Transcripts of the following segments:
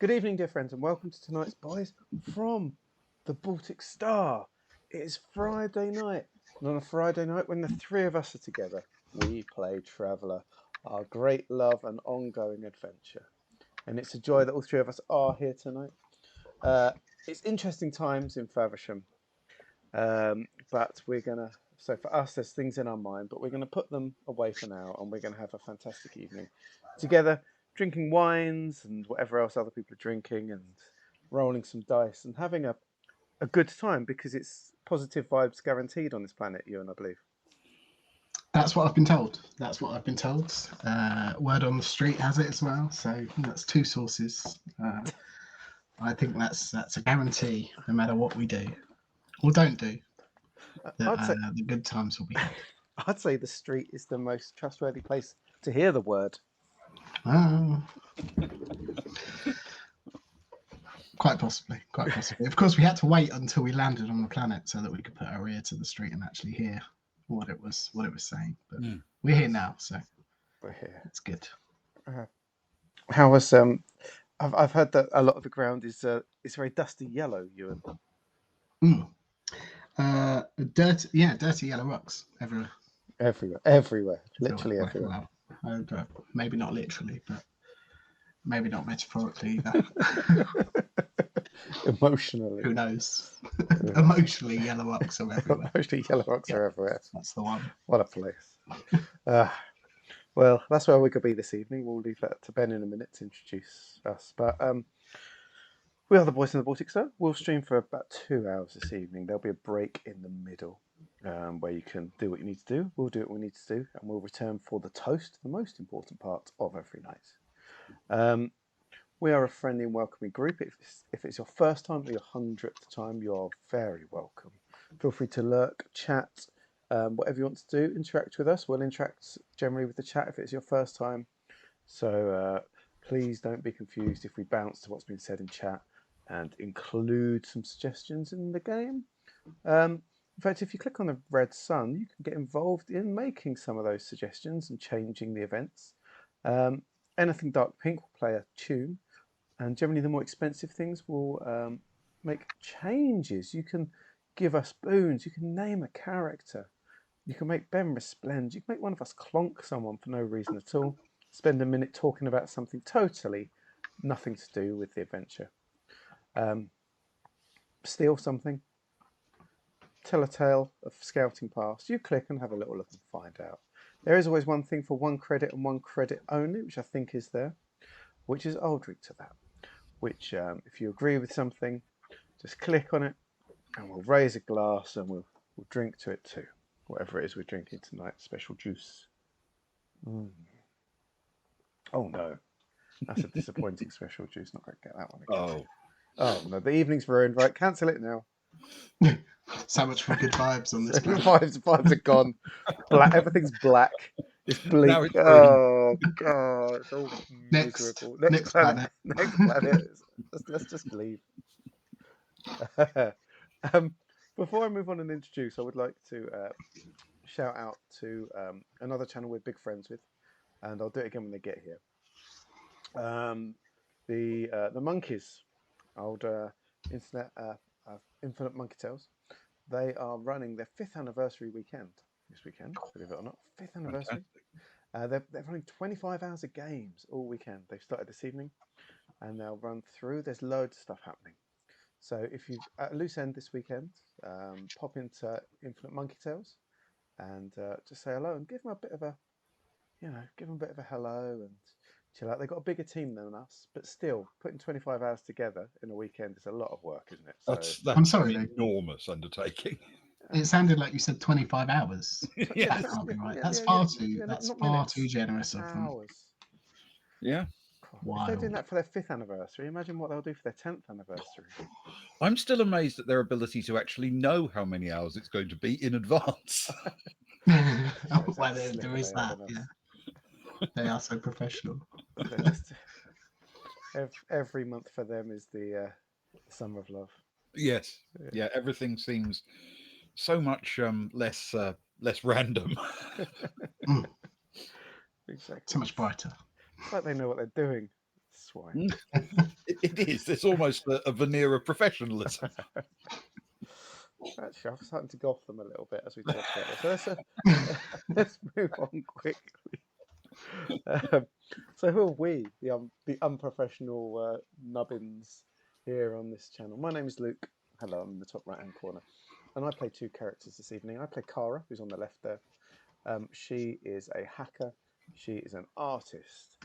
Good evening, dear friends, and welcome to tonight's Boys from the Baltic Star. It is Friday night, and on a Friday night, when the three of us are together, we play Traveller, our great love and ongoing adventure. And it's a joy that all three of us are here tonight. It's interesting times in Faversham, but we're gonna. So for us, there's things in our mind, but we're going to put them away for now, and we're going to have a fantastic evening together, drinking wines and whatever else other people are drinking, and rolling some dice and having a good time because it's positive vibes guaranteed on this planet, Ewan, I believe. That's what I've been told. That's what I've been told. Word on the street has it as well. So that's two sources. I think that's a guarantee, no matter what we do or don't do, that I'd say the good times will be had. I'd say the street is the most trustworthy place to hear the word. Oh, quite possibly, quite possibly. Of course, we had to wait until we landed on the planet so that we could put our ear to the street and actually hear what it was saying. But we're here now, so We're here. it's good. How was I've heard that a lot of the ground is very dusty yellow, Ewan. Mm. Dirty yellow rocks everywhere. Everywhere, literally everywhere. Well, maybe not literally, but maybe not metaphorically either. Emotionally. Who knows? Emotionally, yellow rocks are everywhere. Emotionally, yellow rocks are everywhere. That's the one. What a place. Well, that's where we could be this evening. We'll leave that to Ben in a minute to introduce us. But we are the Boys in the Baltic Star. We'll stream for about 2 hours this evening. There'll be a break in the middle where you can do what you need to do. We'll do what we need to do, and we'll return for the toast, the most important part of every night. We are a friendly and welcoming group. If it's your first time or your 100th time, you're very welcome. Feel free to lurk, chat, whatever you want to do. Interact with us. We'll interact generally with the chat if it's your first time. So please don't be confused if we bounce to what's been said in chat and include some suggestions in the game. In fact, if you click on the red sun, you can get involved in making some of those suggestions and changing the events. Anything dark pink will play a tune, and generally the more expensive things will make changes. You can give us boons. You can name a character. You can make Ben resplend. You can make one of us clonk someone for no reason at all. Spend a minute talking about something totally nothing to do with the adventure. Steal something. Tell a tale of scouting past. You click and have a little look and find out. There is always one thing for 1 credit and 1 credit only, which I think is there, which is I'll drink to that. Which, if you agree with something, just click on it and we'll raise a glass and we'll drink to it too. Whatever it is we're drinking tonight, special juice. Oh no, that's a disappointing special juice. Not going to get that one again. Oh no, the evening's ruined. Right, cancel it now. So much for good vibes on this planet. Vibes are gone. Black. Everything's black. It's bleak. Now it's oh god, it's all Next miserable. planet. Next planet. Let's just leave. Before I move on and introduce, I would like to shout out to another channel we're big friends with, and I'll do it again when they get here. The Monkeys, old internet Infinite Monkey Tales. They are running their 5th anniversary weekend this weekend, believe it or not. 5th anniversary. They're running 25 hours of games all weekend. They've started this evening, and they'll run through. There's loads of stuff happening. So if you've at a loose end this weekend, pop into Infinite Monkey Tales and just say hello and give them a bit of a, give them a bit of a hello and chill out. They've got a bigger team than us, but still, putting 25 hours together in a weekend is a lot of work, isn't it? That's I'm sorry, an enormous undertaking. It sounded like you said 25 hours. Yeah. That can't be right. Yeah, That's yeah, far yeah, too. yeah, That's not far minutes, too generous of them. hours. Yeah. God, if they're doing that for their 5th anniversary, imagine what they'll do for their 10th anniversary. I'm still amazed at their ability to actually know how many hours it's going to be in advance. Oh, well, there Slicker is they are that. than us. Yeah, they are so professional. They're just every month for them is the summer of love. Yes. Yeah. Everything seems so much less random. Mm, Exactly. so much brighter. It's like they know what they're doing. Swine. It is. It's almost a veneer of professionalism. Actually, I'm starting to golf them a little bit as we talk about this. So let's move on quickly. So who are we, the unprofessional nubbins here on this channel? My name is Luke. Hello, I'm in the top right-hand corner. And I play two characters this evening. I play Cara, who's on the left there. She is a hacker. She is an artist.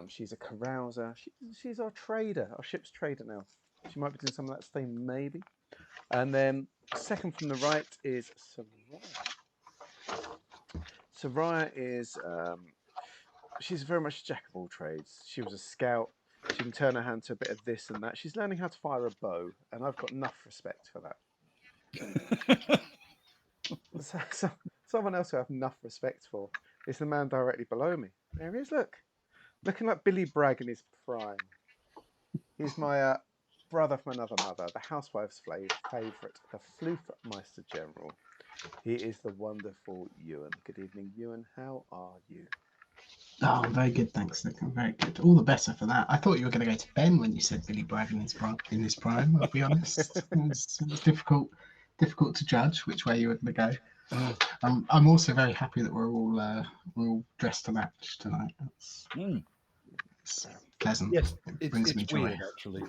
She's a carouser. She's our trader, our ship's trader now. She might be doing some of that thing, maybe. And then second from the right is Soraya. Soraya is, she's very much a jack of all trades. She was a scout. She can turn her hand to a bit of this and that. She's learning how to fire a bow, and I've got enough respect for that. So, someone else who I have enough respect for is the man directly below me. There he is, look. Looking like Billy Bragg in his prime. He's my brother from another mother, the housewife's favourite, the Floofmeister General. He is the wonderful Ewan. Good evening, Ewan. How are you? Oh, I'm very good, thanks, Nick. I'm very good. All the better for that. I thought you were going to go to Ben when you said Billy Bragg in his prime. I'll be honest. It was difficult to judge which way you were going to go. I'm also very happy that we're all dressed to match tonight. It's pleasant. Yes, It brings me it's joy. weird, actually.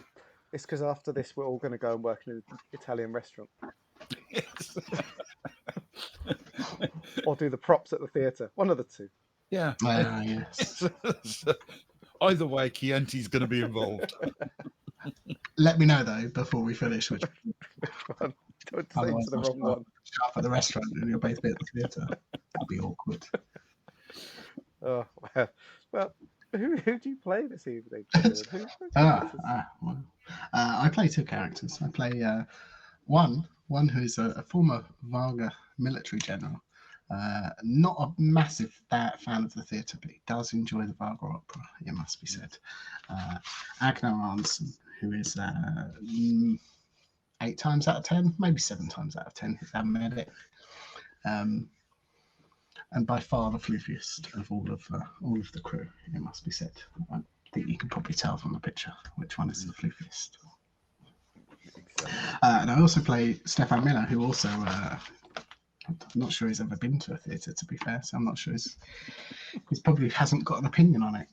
It's because after this, we're all going to go and work in an Italian restaurant. Yes. Or do the props at the theatre. One of the two. Yeah. Yes. Either way, Chianti's going to be involved. Let me know though before we finish. Which Don't say otherwise to the I'll wrong one. show up at the restaurant and you'll both be at the theatre. That'll be awkward. Oh, well, who do you play this evening? I play two characters. I play one who's a former Wagner military general. Not a massive fan of the theatre, but he does enjoy the Wagner opera, it must be said. Agnar Arnson, who is 8 times out of 10, maybe 7 times out of 10, his medic. And by far the floofiest of all of the crew, it must be said. I think you can probably tell from the picture which one is the floofiest. And I also play Stefan Miller, who also, I'm not sure he's ever been to a theatre, to be fair, so I'm not sure he's probably hasn't got an opinion on it.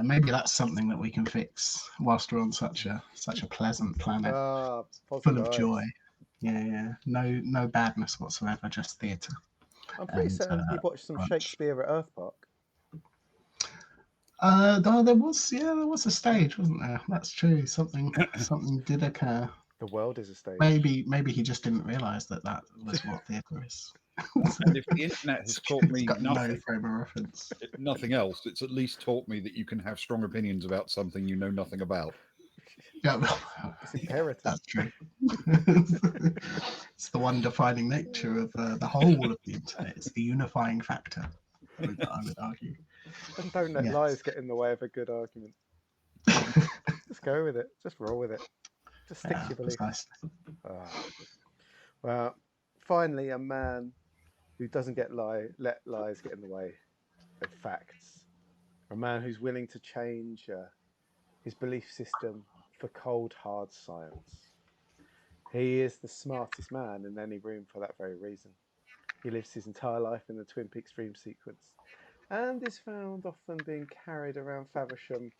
Maybe that's something that we can fix whilst we're on such a pleasant planet, full of joy. Yeah. No badness whatsoever, just theatre. I'm pretty certain you watched some Shakespeare at Earth Park. There was a stage, wasn't there? That's true. Something did occur. The world is a stage. Maybe he just didn't realise that was what theatre is. And if the internet has taught me no frame of reference, nothing else, it's at least taught me that you can have strong opinions about something you know nothing about. Yeah, it's imperative. That's true. It's the one defining nature of the whole of the internet. It's the unifying factor, I would argue. And don't let lies get in the way of a good argument. Just go with it. Just roll with it. Just stick to your belief. Nice. Well, finally, a man who doesn't let lies get in the way of facts. A man who's willing to change his belief system for cold, hard science. He is the smartest man in any room for that very reason. He lives his entire life in the Twin Peaks dream sequence and is found often being carried around Faversham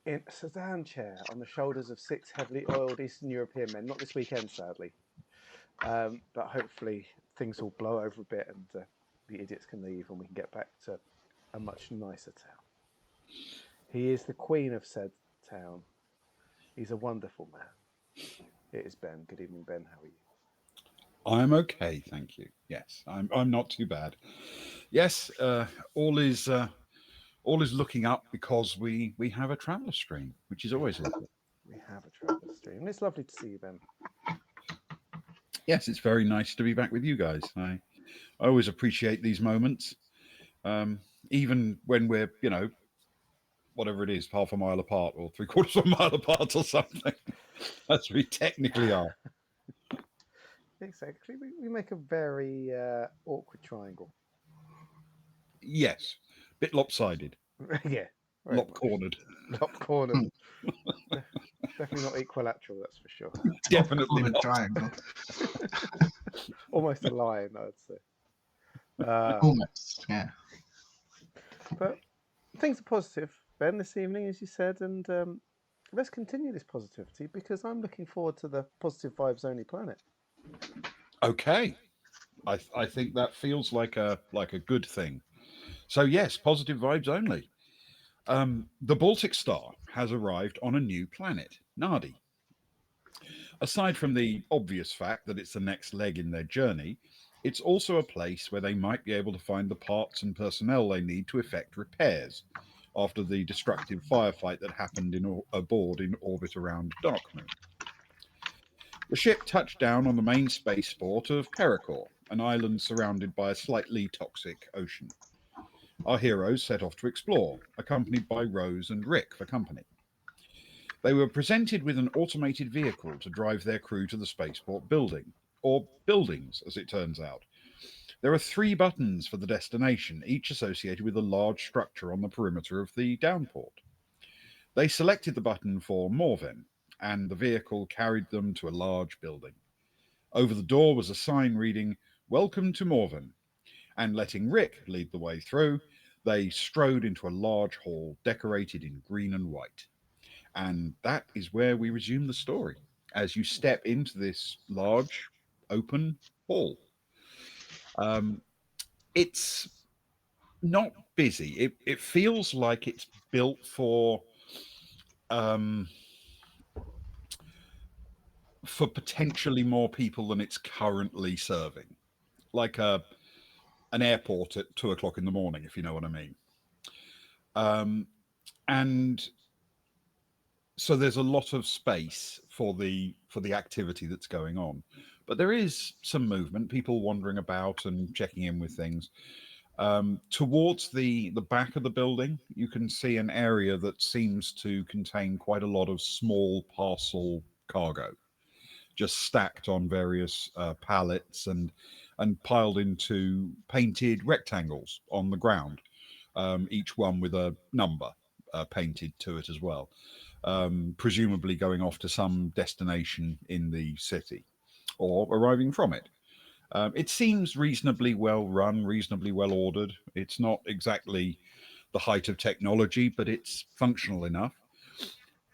in a sedan chair on the shoulders of 6 heavily oiled Eastern European men. Not this weekend, sadly. But hopefully things will blow over a bit and the idiots can leave and we can get back to a much nicer town. He is the queen of said town. He's a wonderful man. It is Ben. Good evening, Ben. How are you? I'm okay, thank you. Yes, I'm not too bad. Yes, all is looking up because we have a traveller stream, which is always lovely. We have a traveller stream. It's lovely to see you, Ben. Yes, it's very nice to be back with you guys. I always appreciate these moments, even when we're, whatever it is, half a mile apart or 3/4 of a mile apart or something. As we technically are. Exactly. We make a very awkward triangle. Yes, bit lopsided. Yeah, very Lop much. cornered. Top cornered. Definitely not equilateral, that's for sure. Definitely Top-cornered not. triangle. Almost a line, I'd say. Almost, yeah. But things are positive, Ben, this evening, as you said, and let's continue this positivity because I'm looking forward to the positive vibes only planet. Okay. I think that feels like a good thing. So yes, positive vibes only. The Baltic Star has arrived on a new planet, Nadi. Aside from the obvious fact that it's the next leg in their journey, it's also a place where they might be able to find the parts and personnel they need to effect repairs after the destructive firefight that happened aboard in orbit around Darkmoon. The ship touched down on the main spaceport of Pericor, an island surrounded by a slightly toxic ocean. Our heroes set off to explore, accompanied by Rose and Rick for company. They were presented with an automated vehicle to drive their crew to the spaceport building, or buildings, as it turns out. There are 3 buttons for the destination, each associated with a large structure on the perimeter of the downport. They selected the button for Morven, and the vehicle carried them to a large building. Over the door was a sign reading, "Welcome to Morven," and letting Rick lead the way through, they strode into a large hall decorated in green and white. And that is where we resume the story as you step into this large open hall. It's not busy. It feels like it's built um, for potentially more people than it's currently serving, like an airport at 2 o'clock in the morning, if you know what I mean. And so there's a lot of space for the activity that's going on, but there is some movement, people wandering about and checking in with things. Towards the back of the building, you can see an area that seems to contain quite a lot of small parcel cargo, just stacked on various pallets and piled into painted rectangles on the ground, each one with a number painted to it as well, presumably going off to some destination in the city or arriving from it. It seems reasonably well run, reasonably well ordered. It's not exactly the height of technology, but it's functional enough.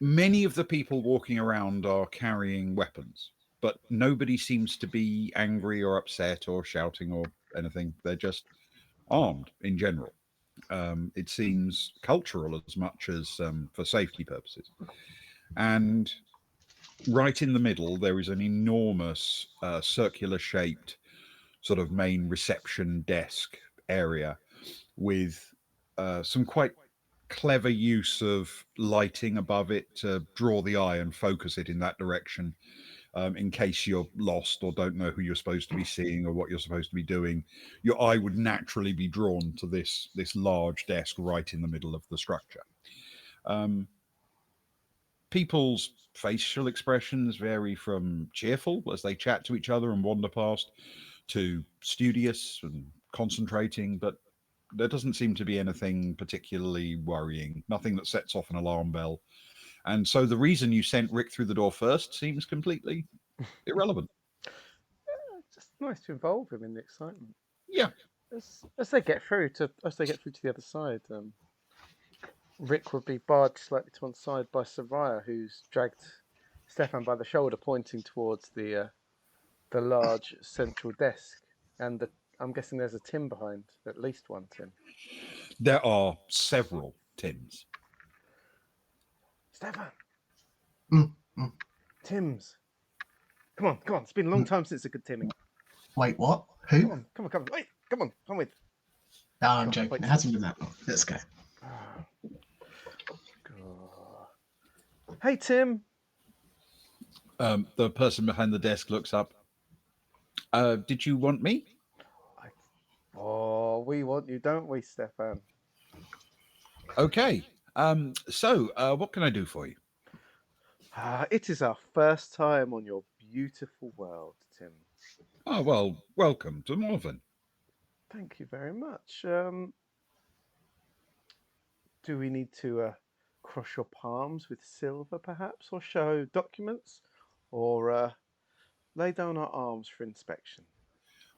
Many of the people walking around are carrying weapons, but nobody seems to be angry or upset or shouting or anything. They're just armed in general. It seems cultural as much as for safety purposes. And right in the middle, there is an enormous circular shaped sort of main reception desk area with some quite clever use of lighting above it to draw the eye and focus it in that direction. In case you're lost or don't know who you're supposed to be seeing or what you're supposed to be doing, your eye would naturally be drawn to this large desk right in the middle of the structure. People's facial expressions vary from cheerful as they chat to each other and wander past to studious and concentrating, but there doesn't seem to be anything particularly worrying, nothing that sets off an alarm bell. And so the reason you sent Rick through the door first seems completely irrelevant. It's just nice to involve him in the excitement. Yeah. As they get through to the other side, Rick would be barged slightly to one side by Soraya, who's dragged Stefan by the shoulder, pointing towards the large central desk. And I'm guessing there's a Tim behind, at least one Tim. There are several Tims. Stefan, Mm, mm. Tims. Come on. It's been a long time since a good Timming. Wait, what? Who? Come on. Wait, come on, come with. No, I'm Come on, joking. wait. It hasn't been that long. Let's go. Hey, Tim. The person behind the desk looks up. Did you want me? We want you, don't we, Stefan? Okay. So, what can I do for you? It is our first time on your beautiful world, Tim. Oh, well, welcome to Morven. Thank you very much. do we need to cross your palms with silver, perhaps, or show documents, or lay down our arms for inspection?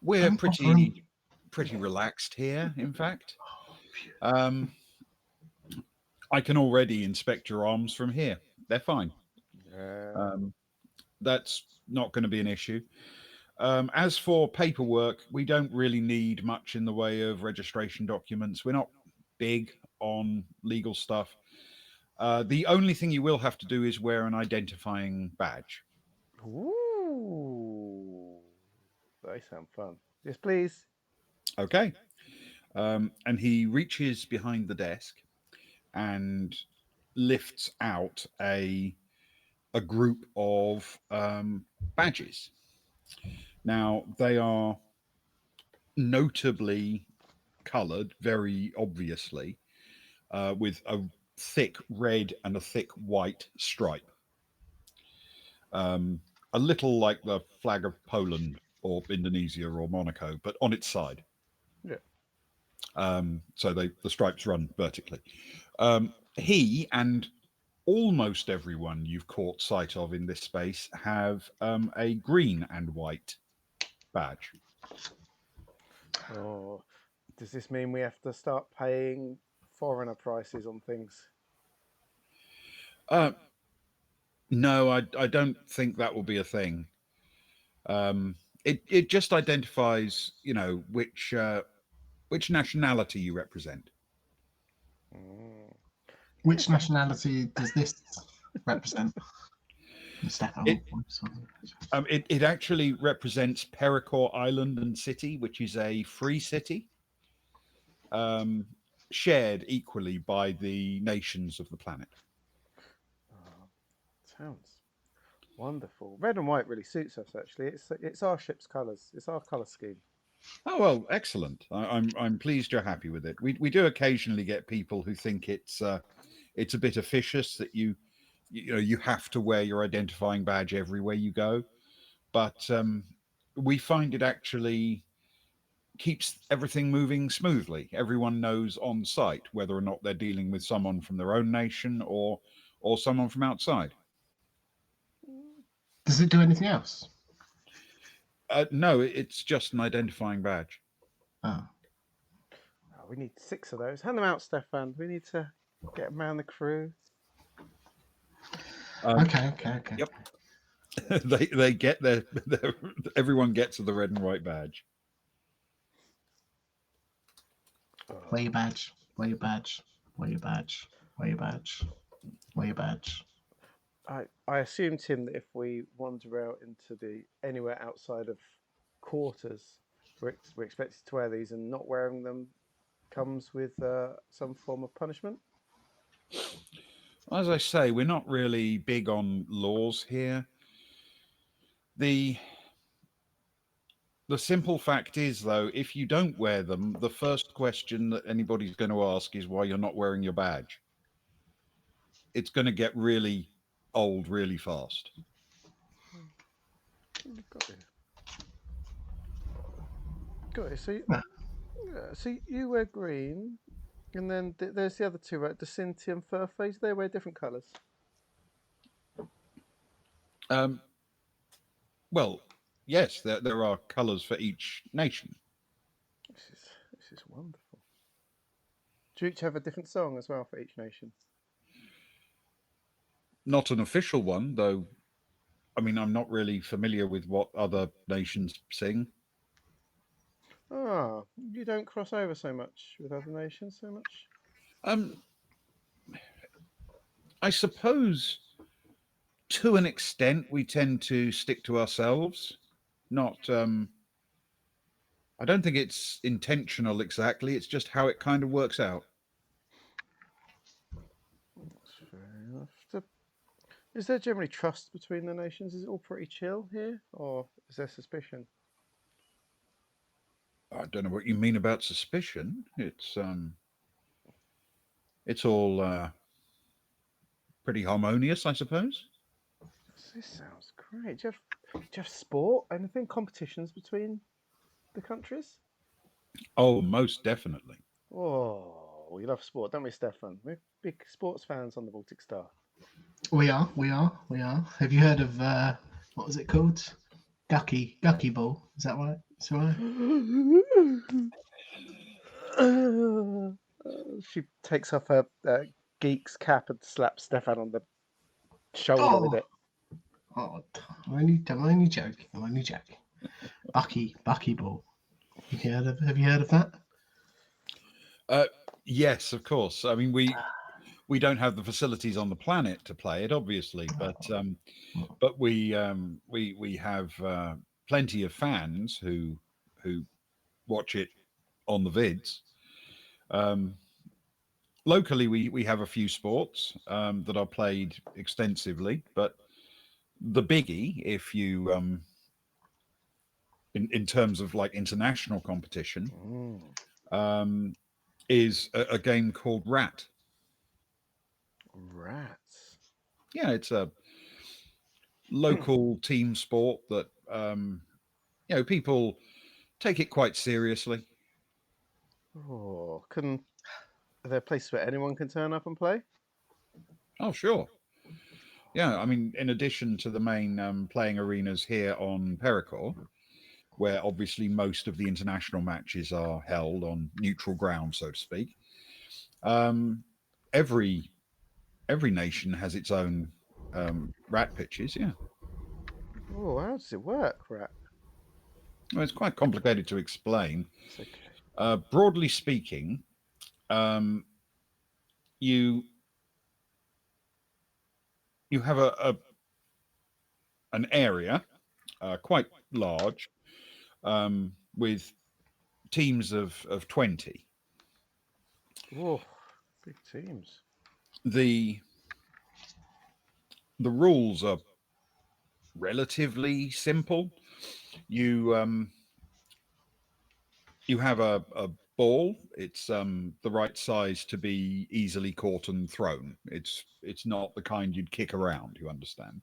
We're Don't offer 'em- pretty relaxed here, in fact. I can already inspect your arms from here. They're fine. That's not going to be an issue. As for paperwork, we don't really need much in the way of registration documents. We're not big on legal stuff. The only thing you will have to do is wear an identifying badge. Ooh, they sound fun. Yes, please. Okay. And he reaches behind the desk and lifts out a group of badges. Now they are notably coloured, very obviously, with a thick red and a thick white stripe. A little like the flag of Poland or Indonesia or Monaco, but on its side. Yeah. So the stripes run vertically. He and almost everyone you've caught sight of in this space have a green and white badge. Oh, does this mean we have to start paying foreigner prices on things? No, I don't think that will be a thing. It just identifies, which nationality you represent. Mm. Which Yes, nationality does this represent? It, it actually represents Pericor Island and City, which is a free city, shared equally by the nations of the planet. oh, sounds wonderful. Red and white really suits us. Actually, it's our ship's colours. It's our colour scheme. Oh well, excellent. I'm pleased you're happy with it. We do occasionally get people who think it's a bit officious that you have to wear your identifying badge everywhere you go, but we find it actually keeps everything moving smoothly. Everyone knows on site whether or not they're dealing with someone from their own nation or someone from outside. Does it do anything else? No, it's just an identifying badge. Oh. Oh, we need 6 of those. Hand them out, Stefan. We need to get them around the crew. Okay. Yep. they get their everyone gets the red and white badge. Wear your badge. Wear your badge. Wear your badge. Wear your badge. Wear your badge. I assume, Tim, that if we wander out into anywhere outside of quarters, we're expected to wear these, and not wearing them comes with some form of punishment. As I say, we're not really big on laws here. The simple fact is, though, if you don't wear them, the first question that anybody's going to ask is why you're not wearing your badge. It's going to get really old really fast. Got it. So you wear green, and then there's the other two, right? Dacinti and Furface. They wear different colours. Well, yes, there are colours for each nation. This is wonderful. Do you each have a different song as well for each nation? Not an official one, though. I mean, I'm not really familiar with what other nations sing. Ah, you don't cross over so much with other nations so much. I suppose to an extent we tend to stick to ourselves. Not I don't think it's intentional exactly. It's just how it kind of works out. That's fair enough. Is there generally trust between the nations? Is it all pretty chill here, or is there suspicion? I don't know what you mean about suspicion. It's all pretty harmonious, I suppose. This sounds great. Do you have sport? Anything? Competitions between the countries? Oh, most definitely. Oh, we love sport, don't we, Stefan? We're big sports fans on the Baltic Star. We are. Have you heard of what was it called? Gucky ball. Is that right? Is that right? She takes off her geek's cap and slaps Stefan on the shoulder with it. Oh, I'm only joking. Bucky ball. Have you heard of that? Yes, of course. I mean, we don't have the facilities on the planet to play it, obviously, but we have plenty of fans who watch it on the vids. Locally, we have a few sports that are played extensively, but the biggie, if you in terms of like international competition, is a game called Rat. Rats. Yeah, it's a local team sport that people take it quite seriously. Oh, are there places where anyone can turn up and play? Oh, sure. Yeah, I mean, in addition to the main playing arenas here on Pericor, where obviously most of the international matches are held on neutral ground, so to speak, every nation has its own rat pitches. Yeah. Oh, how does it work, Rat? Well, it's quite complicated to explain. It's okay. Broadly speaking, you have an area quite large with teams of 20. Oh, big teams. The rules are relatively simple. You have a ball. It's the right size to be easily caught and thrown. It's not the kind you'd kick around. You understand?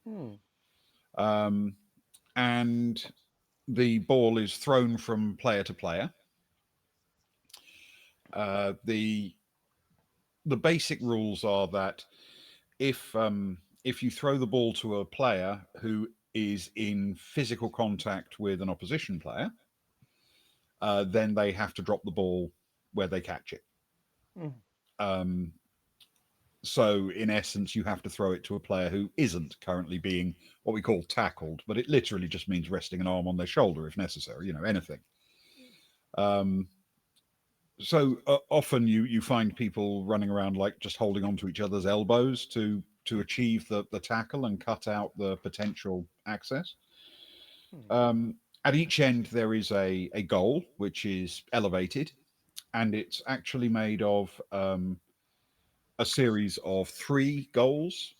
And the ball is thrown from player to player. The basic rules are that if you throw the ball to a player who is in physical contact with an opposition player, then they have to drop the ball where they catch it. So in essence, you have to throw it to a player who isn't currently being what we call tackled, but it literally just means resting an arm on their shoulder if necessary, anything. So often you find people running around like just holding onto each other's elbows to achieve the tackle and cut out the potential access. At each end, there is a goal, which is elevated, and it's actually made of a series of 3 goals,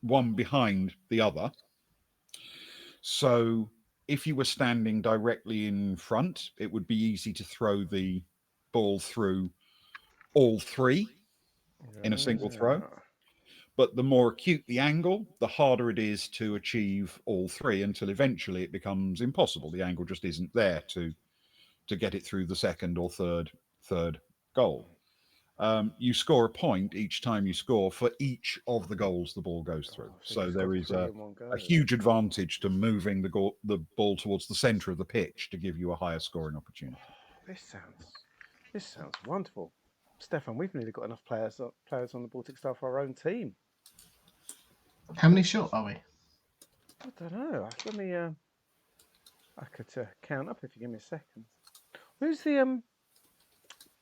one behind the other. So if you were standing directly in front, it would be easy to throw the ball through all 3 in a single throw. But the more acute the angle, the harder it is to achieve all 3 until eventually it becomes impossible. The angle just isn't there to get it through the second or third goal. You score a point each time you score for each of the goals the ball goes through. So there is a huge advantage to moving the ball towards the centre of the pitch to give you a higher scoring opportunity. This sounds wonderful, Stefan. We've nearly got enough players on the Baltic Star for our own team. How many short are we? I don't know. Let me. I could count up if you give me a second. Who's the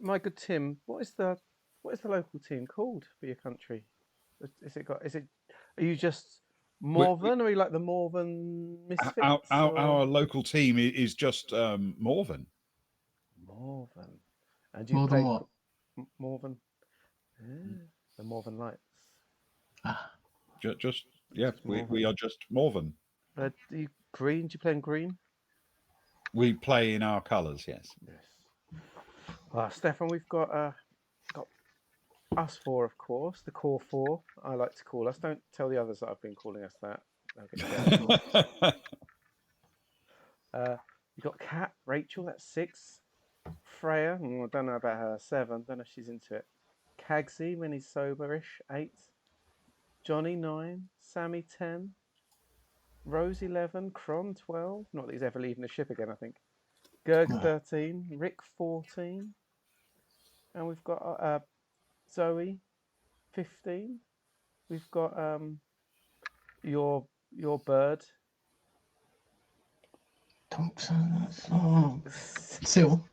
my good Tim? What is the local team called for your country? Are you just Morven, or are you like the Morven Misfits? Our local team is just Morven. Morven. And More than what? Morven. Yeah, the Morven Lights. Just yeah, we are just Morven. Do you green? Do you play in green? We play in our colours, yes. Stefan, we've got us 4, of course, the core 4. I like to call us. Don't tell the others that I've been calling us that. You've got Kat, Rachel. That's 6. Freya, I don't know about her. 7. Don't know if she's into it. Kagsy, when he's soberish. 8. Johnny, 9. Sammy, 10. Rose, 11. Kron, 12. Not that he's ever leaving the ship again, I think. Gerg, No. 13. Rick, 14. And we've got Zoe, 15. We've got your bird. Thompson. Oh. Seal.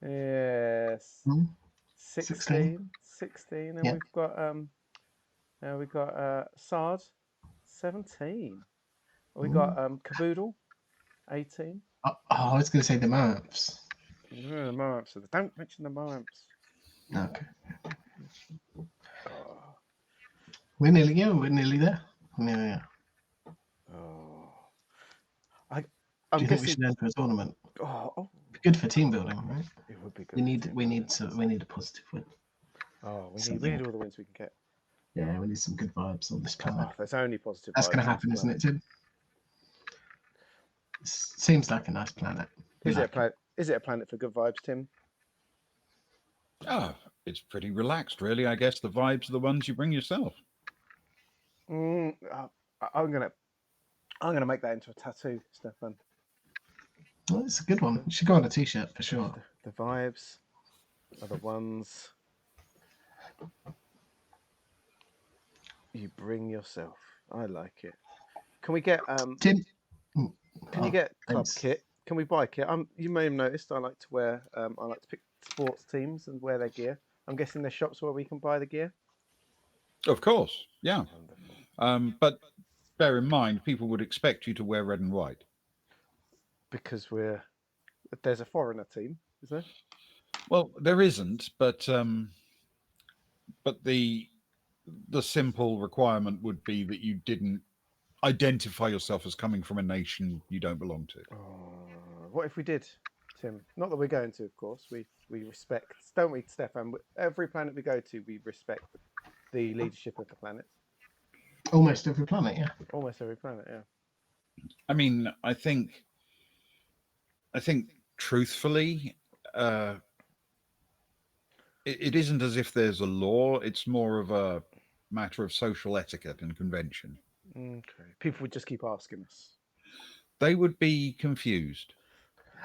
Yes. Hmm? 16. 16. And Yeah. we've got Sard, 17. We Ooh. got Caboodle, 18. I was going to say the maps. The Marps. Don't mention the Marps. Okay. Oh, We're nearly there. We're nearly there. oh. I'm Do you think we guessing. should enter a tournament? Oh, Good for team building, right? it would be good. We need a positive win. Oh, we something. need all the wins we can get. Yeah, we need some good vibes on this planet. Oh, there's only positive. That's vibes going to on this happen, isn't planet. it, Tim? Seems like a nice planet. Is it a planet? Is it a planet for good vibes, Tim? Oh, it's pretty relaxed, really. I guess the vibes are the ones you bring yourself. I'm gonna make that into a tattoo, Stefan. Well, it's a good one. It should go on a t-shirt for sure. The vibes are the ones you bring yourself. I like it. Can we get Tim, Can you get club thanks. kit? Can we buy kit? You may have noticed I like to wear. I like to pick sports teams and wear their gear. I'm guessing there's shops where we can buy the gear. Of course, yeah. Wonderful. But bear in mind, people would expect you to wear red and white. Because there's a foreigner team, is there? Well, there isn't, but the simple requirement would be that you didn't identify yourself as coming from a nation you don't belong to. Oh, what if we did, Tim? Not that we're going to, of course. We respect, don't we, Stefan? Every planet we go to, we respect the leadership of the planet. Almost every planet, yeah. Almost every planet, yeah. I mean, I think truthfully, it isn't as if there's a law. It's more of a matter of social etiquette and convention. Okay. People would just keep asking us. They would be confused.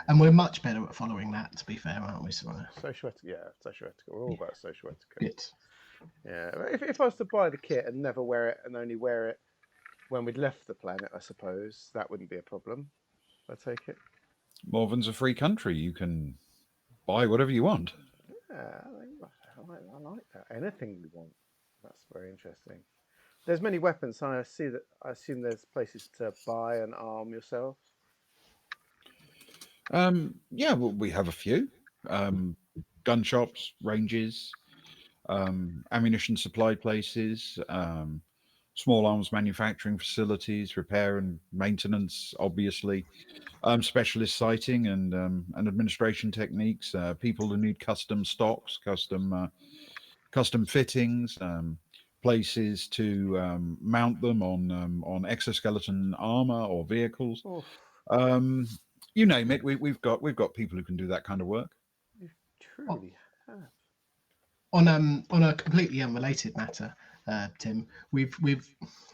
And we're much better at following that, to be fair, aren't we, Simon? Social etiquette, yeah, social etiquette. We're all about social etiquette. Good. Yeah. If I was to buy the kit and never wear it and only wear it when we'd left the planet, I suppose that wouldn't be a problem. I take it. Morven's a free country. You can buy whatever you want. Yeah, I like that. Anything we want. That's very interesting. There's many weapons. I assume there's places to buy and arm yourself. Yeah, well, we have a few gun shops, ranges, ammunition supply places, small arms manufacturing facilities, repair and maintenance, obviously, specialist sighting and administration techniques, people who need custom stocks, custom fittings, places to mount them on exoskeleton armor or vehicles. Oof. You name it. We've got people who can do that kind of work. You truly have. On a completely unrelated matter, Tim, we've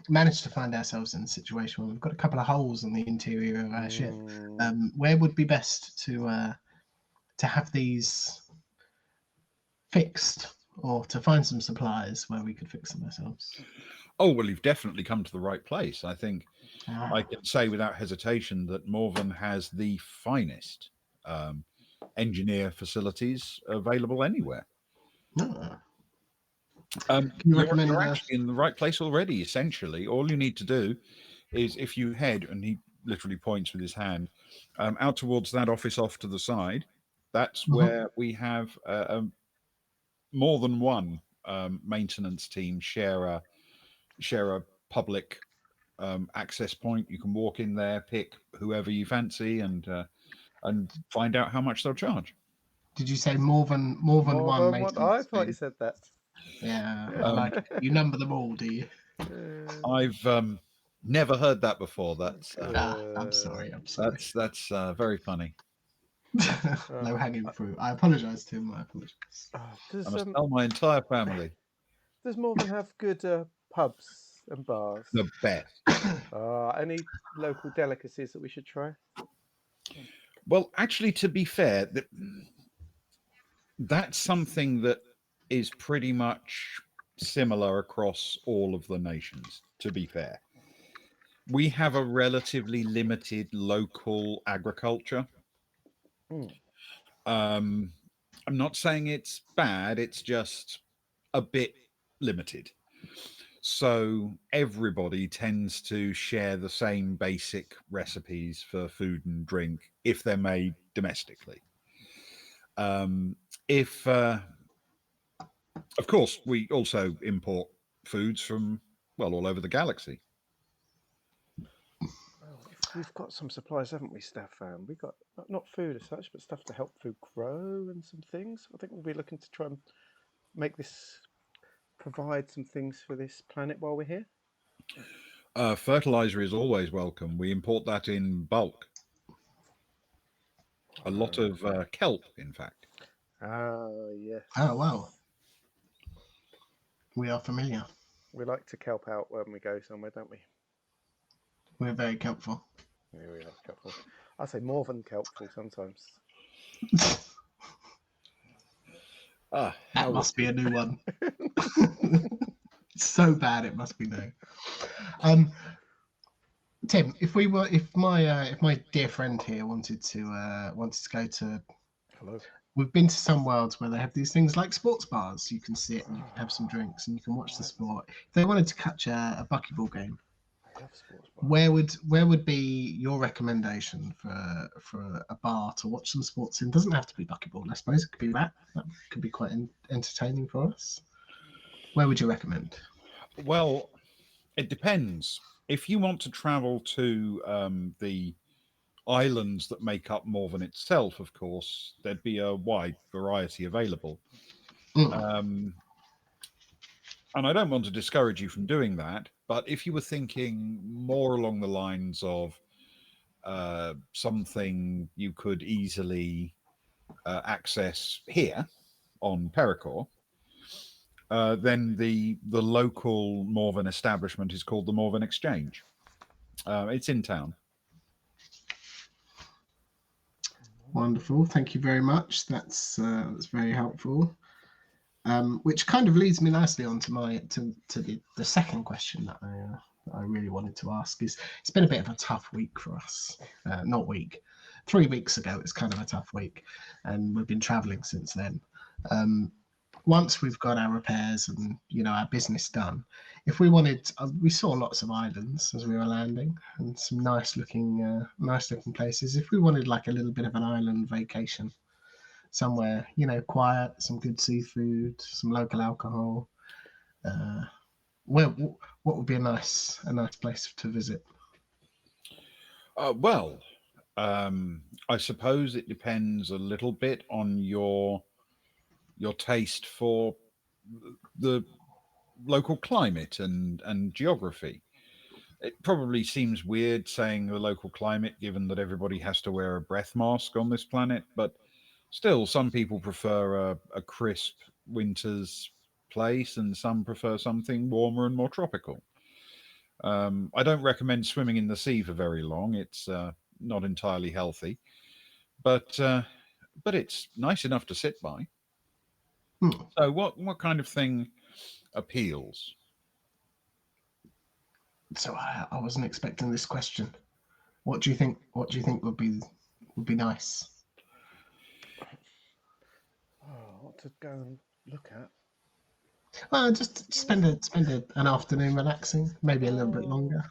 managed to find ourselves in a situation where we've got a couple of holes in the interior of our ship. Where would be best to have these fixed, or to find some suppliers where we could fix them ourselves? Oh, well, you've definitely come to the right place. I think I can say without hesitation that Morven has the finest engineer facilities available anywhere. Can you recommend? You're actually in the right place already. Essentially, all you need to do is if you head, and he literally points with his hand out towards that office off to the side. That's where we have more than one maintenance team share a public access point. You can walk in there, pick whoever you fancy, and find out how much they'll charge. Did you say more than one maintenance I thought team? you said that. Yeah, I like it. You number them all, do you? I've never heard that before. That's I'm sorry. that's very funny. Low hanging fruit. I apologise to him. I apologise. I Does must tell my entire family. does Morven have good pubs and bars? The best. Any local delicacies that we should try? Well, actually, to be fair, that's something that is pretty much similar across all of the nations, to be fair. We have a relatively limited local agriculture. Mm. I'm not saying it's bad, it's just a bit limited. So everybody tends to share the same basic recipes for food and drink if they're made domestically. If Of course, we also import foods from, well, all over the galaxy. Well, if we've got some supplies, haven't we, Stefan? We've got not food as such, but stuff to help food grow and some things. I think we'll be looking to try and make this provide some things for this planet while we're here. Fertilizer is always welcome. We import that in bulk. A lot of kelp, in fact. Yes. Oh wow, we are familiar. We like to kelp out when we go somewhere, don't we? We're very helpful. Yeah, we are helpful. I say more than helpful sometimes. That must be a new one. It's so bad it must be new. Tim, if my dear friend here wanted to go to, Hello. we've been to some worlds where they have these things like sports bars. You can sit and you can have some drinks and you can watch the sport. If they wanted to catch a buckyball game, I love sports bars. where would be your recommendation for a bar to watch some sports in? Doesn't have to be buckyball. I suppose it could be that. That could be quite entertaining for us. Where would you recommend? Well, it depends. If you want to travel to the islands that make up Morven itself, of course, there'd be a wide variety available. And I don't want to discourage you from doing that, but if you were thinking more along the lines of something you could easily access here on Pericor, then the local Morven establishment is called the Morven Exchange. It's in town. Wonderful, thank you very much. That's very helpful. Which kind of leads me nicely on to the second question that I really wanted to ask. Is it's been a bit of a tough week for us. Not week, 3 weeks ago it's kind of a tough week, and we've been travelling since then. Once we've got our repairs and our business done, if we wanted, we saw lots of islands as we were landing and some nice looking places. If we wanted like a little bit of an island vacation somewhere, quiet, some good seafood, some local alcohol, what would be a nice place to visit? Well, I suppose it depends a little bit on your taste for the local climate and geography. It probably seems weird saying the local climate, given that everybody has to wear a breath mask on this planet, but still, some people prefer a crisp winter's place, and some prefer something warmer and more tropical. I don't recommend swimming in the sea for very long. It's not entirely healthy, but it's nice enough to sit by. So, what kind of thing appeals? So I wasn't expecting this question. What do you think? What do you think would be nice? What to go and look at? Well, just spend an afternoon relaxing, maybe a little bit longer.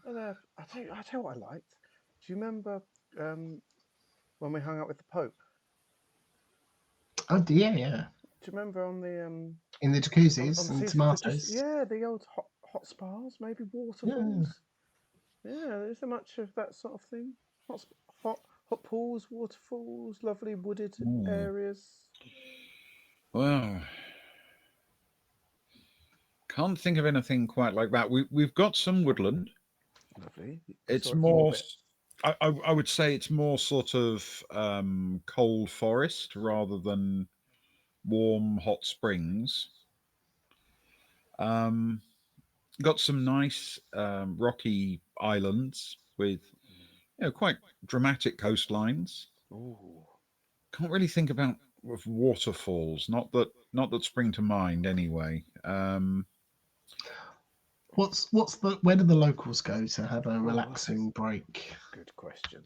I tell you what I liked. Do you remember when we hung out with the Pope? Oh dear, yeah. Do you remember on the in the jacuzzis and tomatoes? The old hot spas, maybe waterfalls. Yeah, is there much of that sort of thing? Hot pools, waterfalls, lovely wooded areas. Well, can't think of anything quite like that. We've got some woodland. Lovely. It's more I would say it's more sort of cold forest rather than warm hot springs. Um, got some nice rocky islands with quite dramatic coastlines. Ooh. Can't really think about with waterfalls. Not that spring to mind anyway. What's the where do the locals go to have a Oh, relaxing break? good question.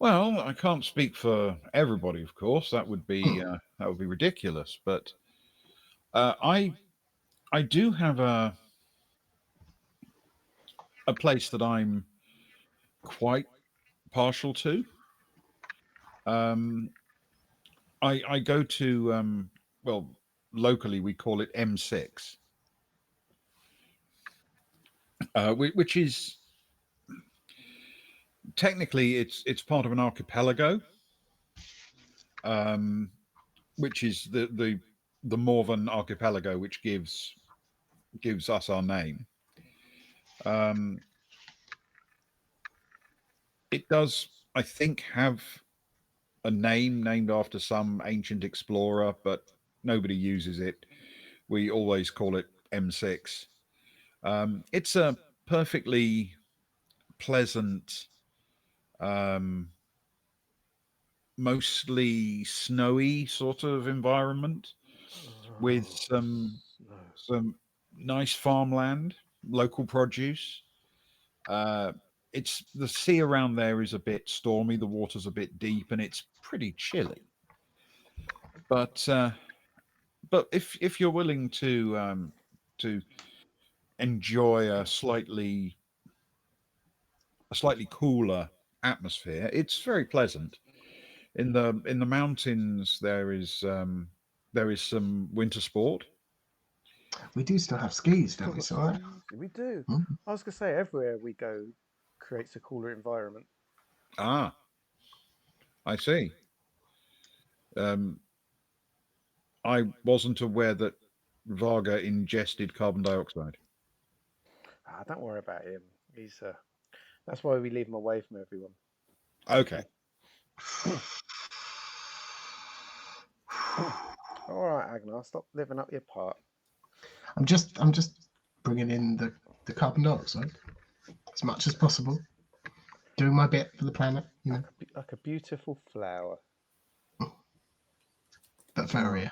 Well, I can't speak for everybody, of course. That would be ridiculous. But I do have a place that I'm quite partial to. Um, I go to well, locally we call it M6, which is technically it's part of an archipelago, um, which is the Morvan archipelago, which gives us our name. Um, it does, I think, have a name named after some ancient explorer, but nobody uses it. We always call it M6. It's a perfectly pleasant, um, mostly snowy sort of environment with Oh, no. some nice farmland, local produce. Uh, it's the sea around there is a bit stormy, the water's a bit deep, and it's pretty chilly. But if you're willing to enjoy a slightly cooler atmosphere, it's very pleasant. In the mountains there is some winter sport. We do still have skis, don't we? Got So right? skis. We do. Hmm. I was gonna say everywhere we go creates a cooler environment. Ah, I see. Um, I wasn't aware that Varga ingested carbon dioxide. Ah, don't worry about him. He's That's why we leave him away from everyone. Okay. All right, Agnar, stop living up your part. I'm just bringing in the carbon dioxide as much as possible, doing my bit for the planet, Like a beautiful flower. but furrier.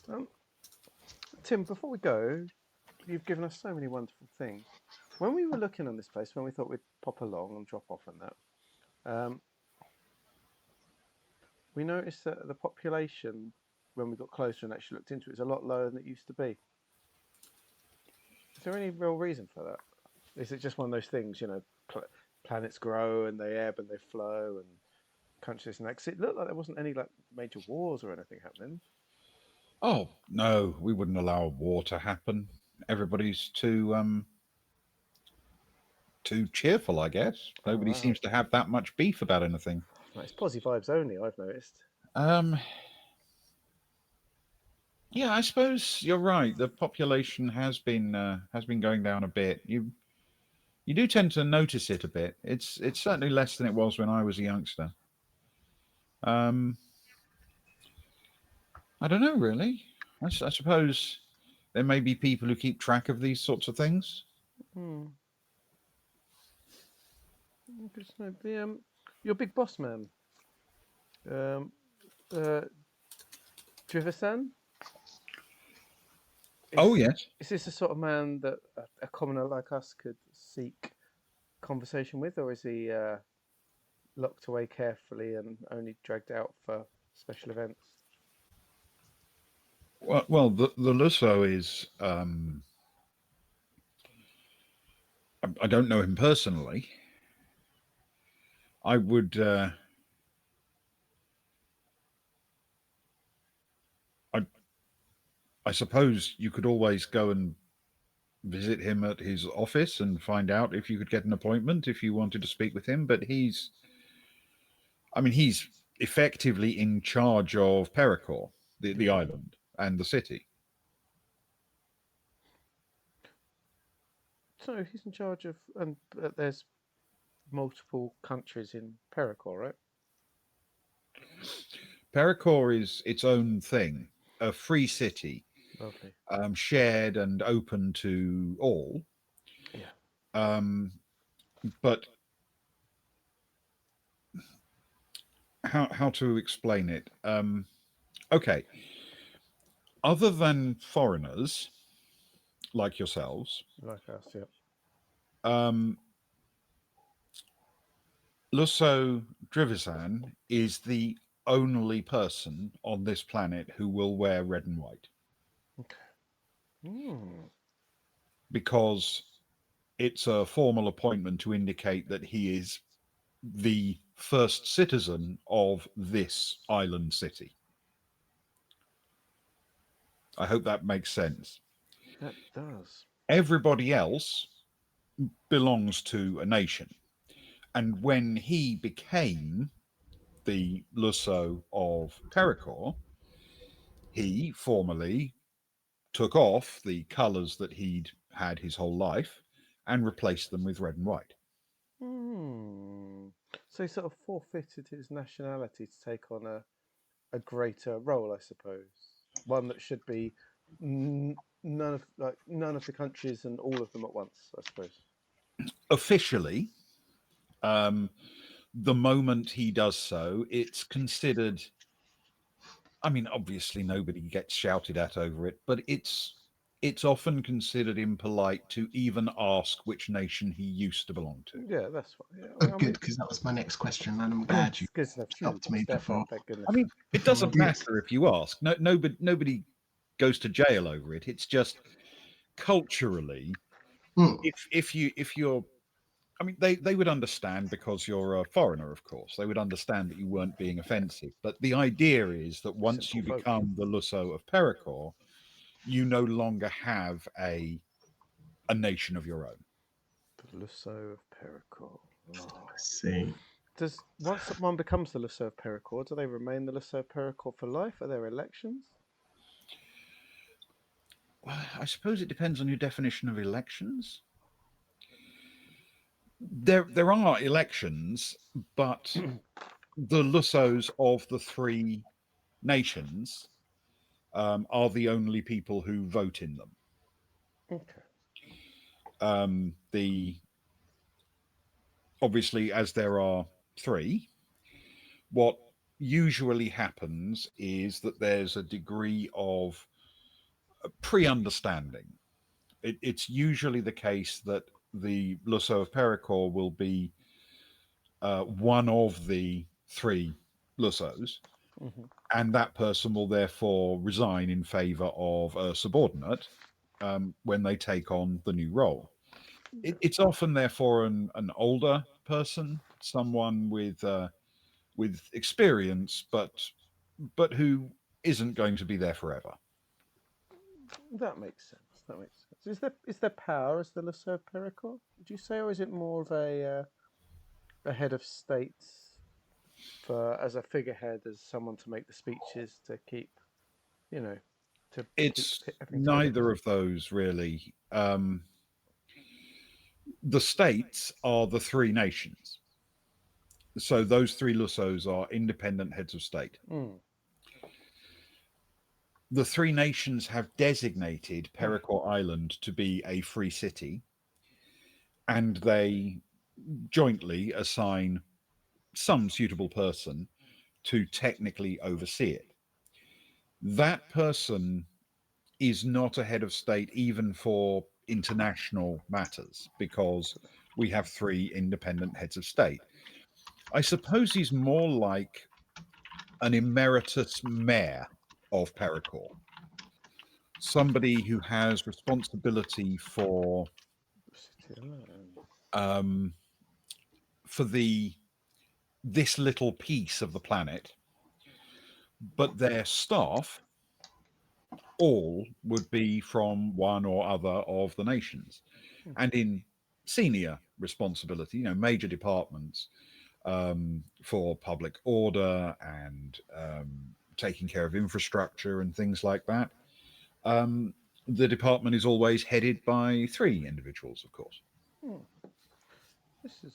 Um, Tim, before we go, you've given us so many wonderful things. When we were looking on this place, when we thought we'd pop along and drop off and that, we noticed that the population, when we got closer and actually looked into it, is a lot lower than it used to be. Is there any real reason for that? Is it just one of those things, planets grow and they ebb and they flow and countries and that? 'Cause it looked like there wasn't any like major wars or anything happening. Oh no, we wouldn't allow a war to happen. Everybody's too cheerful, I guess. Oh Nobody wow, seems to have that much beef about anything. no, it's positive vibes only. I've noticed. Um, yeah, I suppose you're right. The population has been going down a bit. You do tend to notice it a bit. It's certainly less than it was when I was a youngster. Um, I don't know really. I suppose there may be people who keep track of these sorts of things. Hmm. Good to know. Your big boss man, um, uh, Driversan. Oh Is yes. is this the sort of man that a commoner like us could seek conversation with, or is he locked away carefully and only dragged out for special events? Well, the Lusso is. I don't know him personally. I would. I I suppose you could always go and visit him at his office and find out if you could get an appointment if you wanted to speak with him. But he's effectively in charge of Pericor, the Hmm. island, and the city. So he's in charge of, and there's multiple countries in Pericor, right? Pericor is its own thing, a free city, Lovely. shared and open to all. Yeah. But how to explain it? Okay, other than foreigners like yourselves, Like us, yeah. Lusso Drivisan is the only person on this planet who will wear red and white Okay. Hmm. because it's a formal appointment to indicate that he is the first citizen of this island city. I hope that makes sense. That does. Everybody else belongs to a nation. And when he became the Lusso of Pericor, he formally took off the colours that he'd had his whole life and replaced them with red and white. Hmm. So he sort of forfeited his nationality to take on a greater role, I suppose. One that should be none of the countries and all of them at once, I suppose. Officially, the moment he does so, it's considered. I mean, obviously, nobody gets shouted at over it, but it's often considered impolite to even ask which nation he used to belong to. Yeah, that's fine. Yeah, Oh, I good, mean, because that was my next question, and I'm glad you it's good to know. Phew, stopped me Stefan, before thank I goodness. mean, it before I doesn't did. matter if you ask. No, nobody goes to jail over it. It's just culturally, Hmm. if you're, I mean, they would understand because you're a foreigner, of course. They would understand that you weren't being offensive. But the idea is that once Simple you folk. become the Lusso of Pericor, you no longer have a nation of your own. The Lusso of Pericor. Oh. I see. Does once someone becomes the Lusso of Pericor, do they remain the Lusso of Pericor for life? Are there elections? Well, I suppose it depends on your definition of elections. There are elections, but the Lussos of the three nations are the only people who vote in them. Okay. The obviously, as there are three, what usually happens is that there's a degree of pre-understanding. It's usually the case that the Lusso of Pericor will be one of the three Lussos, Hmm. and that person will therefore resign in favour of a subordinate when they take on the new role. It's often therefore an older person, someone with experience, but who isn't going to be there forever. That makes sense. That makes sense. Is there power as the Lusso of Pericor? Would you say, or is it more of a head of state for as a figurehead, as someone to make the speeches to keep, you know, to keep It's everything together? neither of those really. The states are the three nations. So those three Lussos are independent heads of state. Mm. The three nations have designated Pericor Island to be a free city, and they jointly assign some suitable person to technically oversee it. That person is not a head of state even for international matters because we have three independent heads of state. I suppose he's more like an emeritus mayor of Pericor, somebody who has responsibility City alone. um, for the this little piece of the planet, but their staff all would be from one or other of the nations, and in senior responsibility, major departments for public order and taking care of infrastructure and things like that. The department is always headed by three individuals, of course. Hmm. This is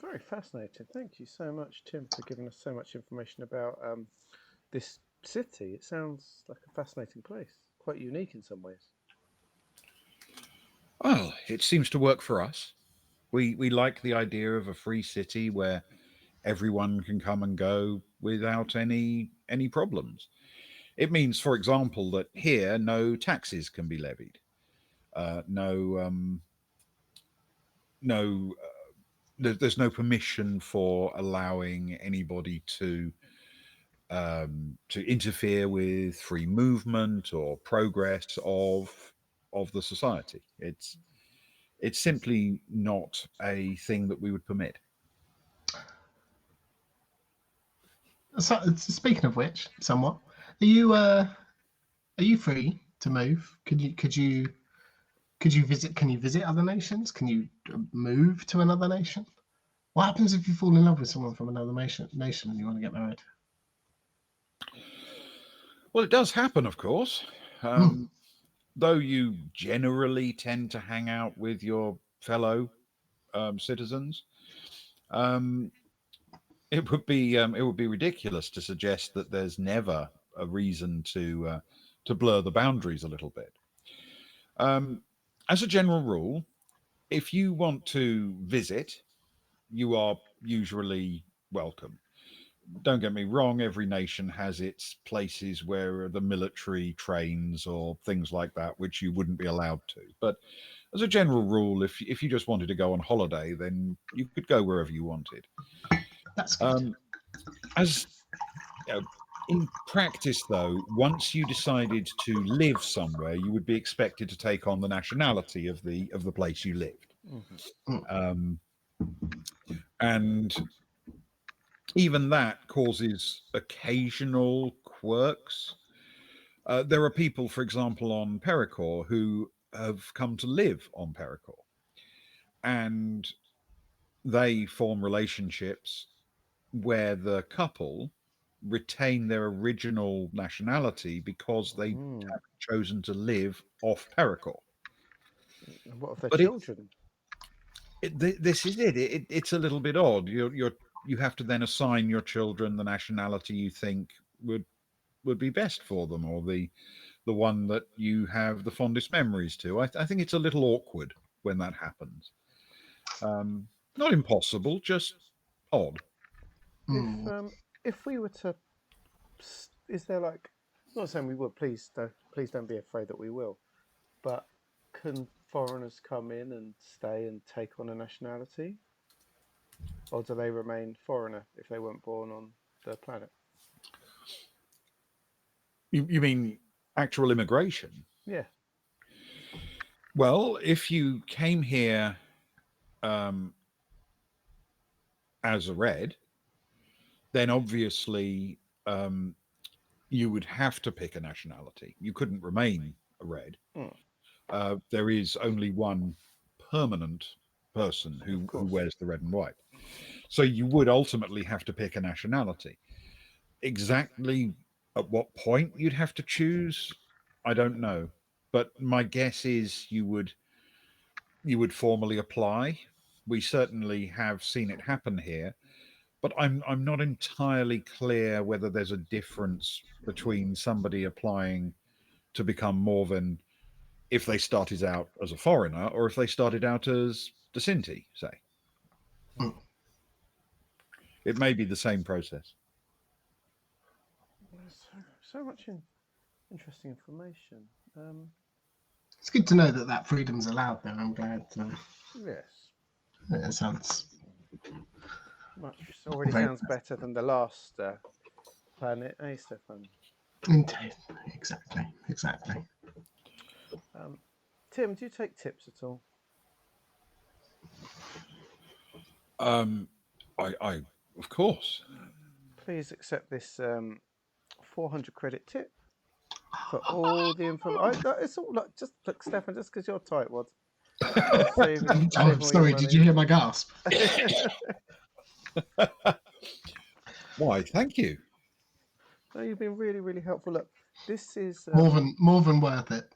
Very fascinating. Thank you so much, Tim, for giving us so much information about this city. It sounds like a fascinating place, quite unique in some ways. Well, it seems to work for us. We like the idea of a free city where everyone can come and go without any problems. It means, for example, that here no taxes can be levied, no there's no permission for allowing anybody to interfere with free movement or progress of the society. It's simply not a thing that we would permit. So, speaking of which, somewhat, are you free to move? Could you visit? Can you visit other nations? Can you move to another nation? What happens if you fall in love with someone from another nation and you want to get married? Well, it does happen, of course. Hmm. Though you generally tend to hang out with your fellow citizens, um, it would be ridiculous to suggest that there's never a reason to blur the boundaries a little bit. Um, as a general rule, if you want to visit, you are usually welcome. Don't get me wrong, every nation has its places where the military trains or things like that, which you wouldn't be allowed to. But as a general rule, if you just wanted to go on holiday, then you could go wherever you wanted. That's good. Um, as you know, in practice, though, once you decided to live somewhere, you would be expected to take on the nationality of the place you lived. Mm-hmm. Um, and even that causes occasional quirks. There are people, for example, on Pericor who have come to live on Pericor, and they form relationships where the couple retain their original nationality because they Mm. have chosen to live off Pericor. And what of their But children? this is it. It's a little bit odd. You have to then assign your children the nationality you think would be best for them, or the one that you have the fondest memories to. I think it's a little awkward when that happens. Not impossible, just odd. Hmm. If we were to, is there like, not saying we would. Please don't be afraid that we will. But can foreigners come in and stay and take on a nationality, or do they remain foreigner if they weren't born on the planet? You mean actual immigration? Yeah. Well, if you came here um, as a red, then obviously you would have to pick a nationality. You couldn't remain a red. Mm, There is only one permanent person of who course. wears the red and white. So you would ultimately have to pick a nationality. Exactly at what point you'd have to choose, I don't know. But my guess is you would formally apply. We certainly have seen it happen here, but I'm not entirely clear whether there's a difference between somebody applying to become Morven if they started out as a foreigner or if they started out as Dacinti, say. Hmm. It may be the same process. So much interesting information. It's good to know that freedom's allowed there. I'm glad. Yes, It sounds much already very sounds better than the last planet, eh, Stefan? indeed. Exactly. Um, Tim, do you take tips at all? Um, I of course. Please accept this 400 credit tip for all the info. It's all like just look, Stefan, just because you're tightwad, Oh, saving all your sorry. Did money. you hear my gasp? No, Why? Thank you. you've been really, really helpful. Look, this is More than worth it.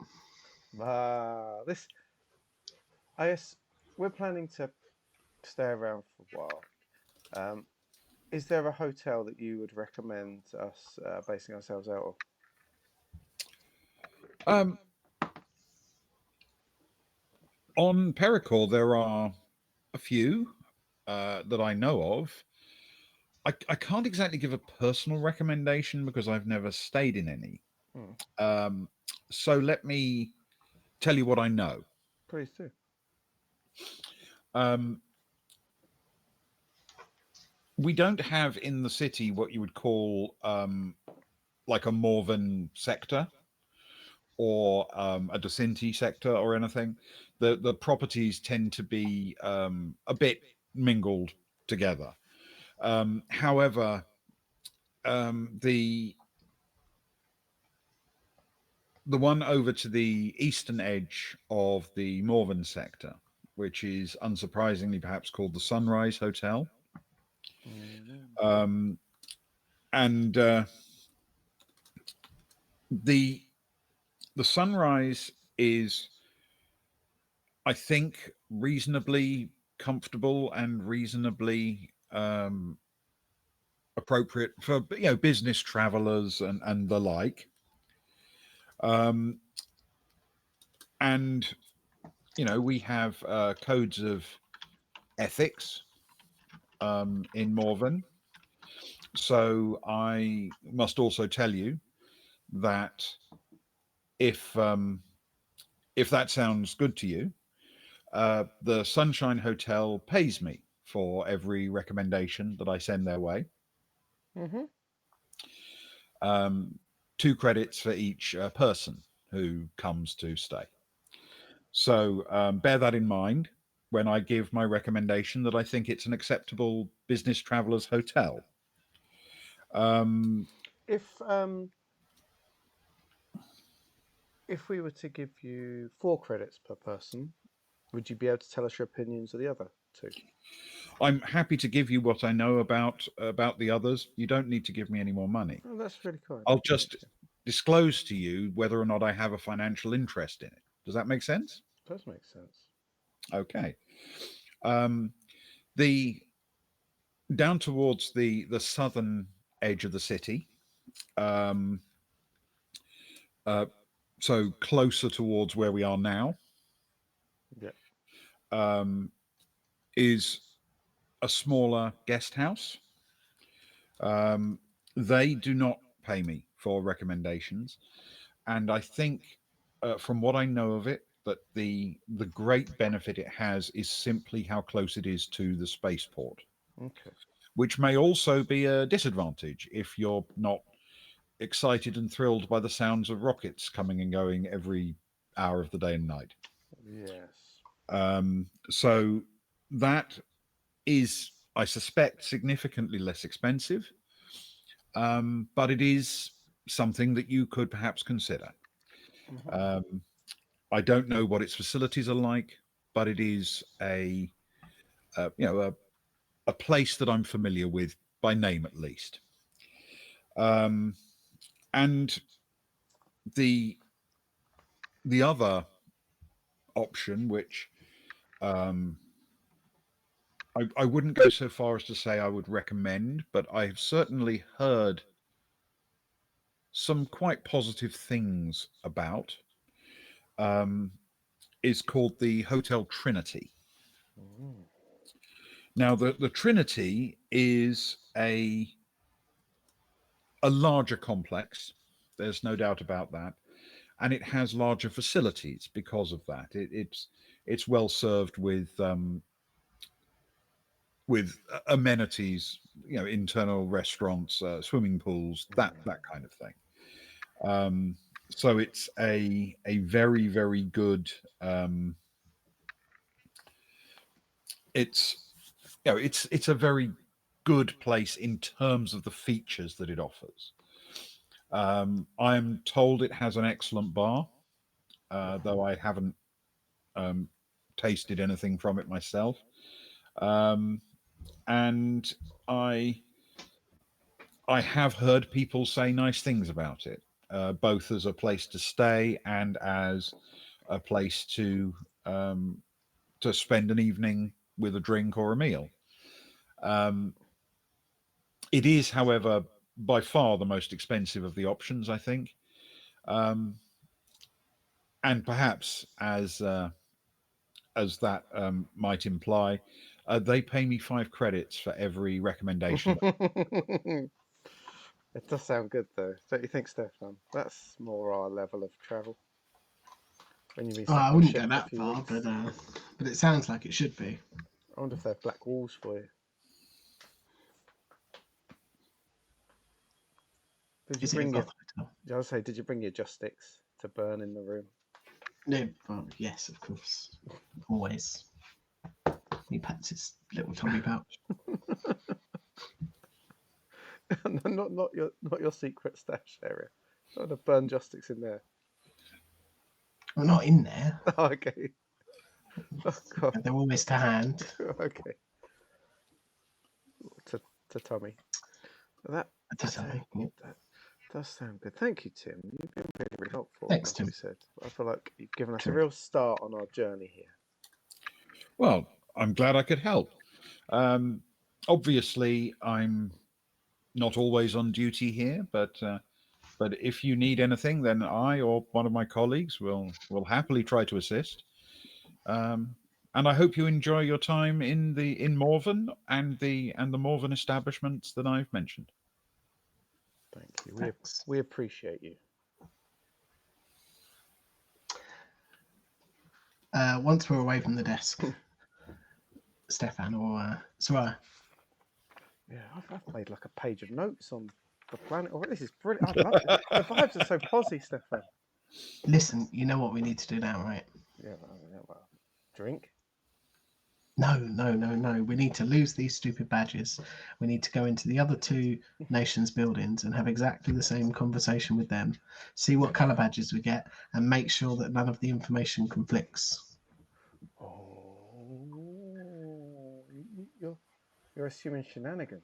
this. I guess we're planning to stay around for a while. Is there a hotel that you would recommend us basing ourselves out of? Um, on Pericor, there are a few that I know of. I can't exactly give a personal recommendation because I've never stayed in any. Hmm. So let me tell you what I know. Please do. Um, we don't have in the city what you would call like a Morven sector or a Docinti sector or anything. The properties tend to be a bit mingled together. However, the one over to the eastern edge of the Morven sector, which is unsurprisingly perhaps called the Sunrise Hotel, Mm. and the Sunrise is, I think, reasonably comfortable and reasonably appropriate for business travelers and the like. And we have codes of ethics in Morven. So I must also tell you that if that sounds good to you, the Sunshine Hotel pays me for every recommendation that I send their way. Mm-hmm. 2 credits for each person who comes to stay. So bear that in mind when I give my recommendation that I think it's an acceptable business travelers hotel. If if we were to give you 4 credits per person, would you be able to tell us your opinions of the other 2? I'm happy to give you what I know about the others. You don't need to give me any more money. Oh, that's really kind. I'll Thank just you. disclose to you whether or not I have a financial interest in it. Does that make sense? Does make sense. Okay. The down towards the southern edge of the city, so closer towards where we are now, Yeah. is a smaller guest house. They do not pay me for recommendations, and I think, from what I know of it, that the great benefit it has is simply how close it is to the spaceport, Okay. which may also be a disadvantage if you're not excited and thrilled by the sounds of rockets coming and going every hour of the day and night. Yes. So that is, I suspect, significantly less expensive, but it is something that you could perhaps consider. Mm-hmm. I don't know what its facilities are like, but it is a place that I'm familiar with by name at least. And the other option, which I wouldn't go so far as to say I would recommend, but I've certainly heard some quite positive things about, is called the Hotel Trinity. Mm. Now, the Trinity is a larger complex. There's no doubt about that, and it has larger facilities because of that. It's well served with amenities, internal restaurants, swimming pools, that kind of thing. So it's a very very good. It's it's a very good place in terms of the features that it offers. I'm told it has an excellent bar, though I haven't tasted anything from it myself. And I have heard people say nice things about it, both as a place to stay and as a place to spend an evening with a drink or a meal. It is, however, by far the most expensive of the options, I think. And perhaps, as that might imply, they pay me 5 credits for every recommendation. It does sound good, though. Don't you think, Stefan? That's more our level of travel. When you've been Oh, stuck I on a wouldn't ship go for a that few far, weeks. but it sounds like it should be. I wonder if they have black walls for you. Did you Is it a bring your? Goth hotel? I was say, did you bring your joss sticks to burn in the room? No, well, yes, of course, always. He pats his little Tommy pouch. not your secret stash area. Not to burn joss sticks in there. Well, not in there. Oh, okay. Oh, God. They're always to hand. Okay. To Tommy. That does sound good. Thank you, Tim. You've been very helpful. Thanks, as Tim. we said. I feel like you've given us a True. real start on our journey here. Well, I'm glad I could help. Obviously, I'm not always on duty here, but if you need anything, then I or one of my colleagues will happily try to assist. And I hope you enjoy your time in Morven and the Morven establishments that I've mentioned. Thank you. Thanks. We appreciate you. Once we're away from the desk, Stefan or Sarah. Yeah, I've made like a page of notes on the planet already. This is brilliant. I love it. The vibes are so posy, Stefan. Listen, you know what we need to do now, right? Yeah, well, drink. No. We need to lose these stupid badges. We need to go into the other two nations' buildings and have exactly the same conversation with them, see what colour badges we get, and make sure that none of the information conflicts. Oh, you're assuming shenanigans.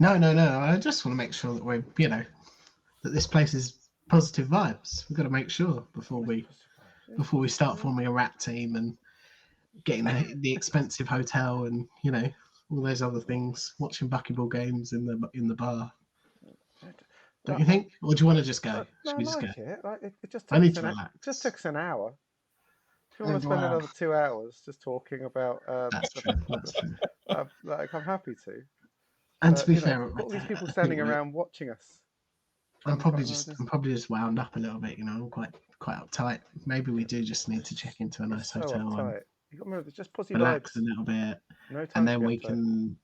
No. I just want to make sure that we're, that this place is positive vibes. We've got to make sure before we start forming a rat team and getting the expensive hotel and all those other things, watching bucketball games in the bar. Don't you think? Or do you want to just go? No, Should I we just like go? it. Like, it just I took need us to relax. just took us an hour. If you want to Oh, spend wow. another 2 hours just talking about, That's true. That's true. like I'm happy to. And to be fair, we've got all these I people think standing around watching us. I'm probably just wound up a little bit. I'm quite uptight. Maybe we do just need to check into a nice hotel and You got to remember, just posy relax vibes. a little bit, No time and to then be we uptight. can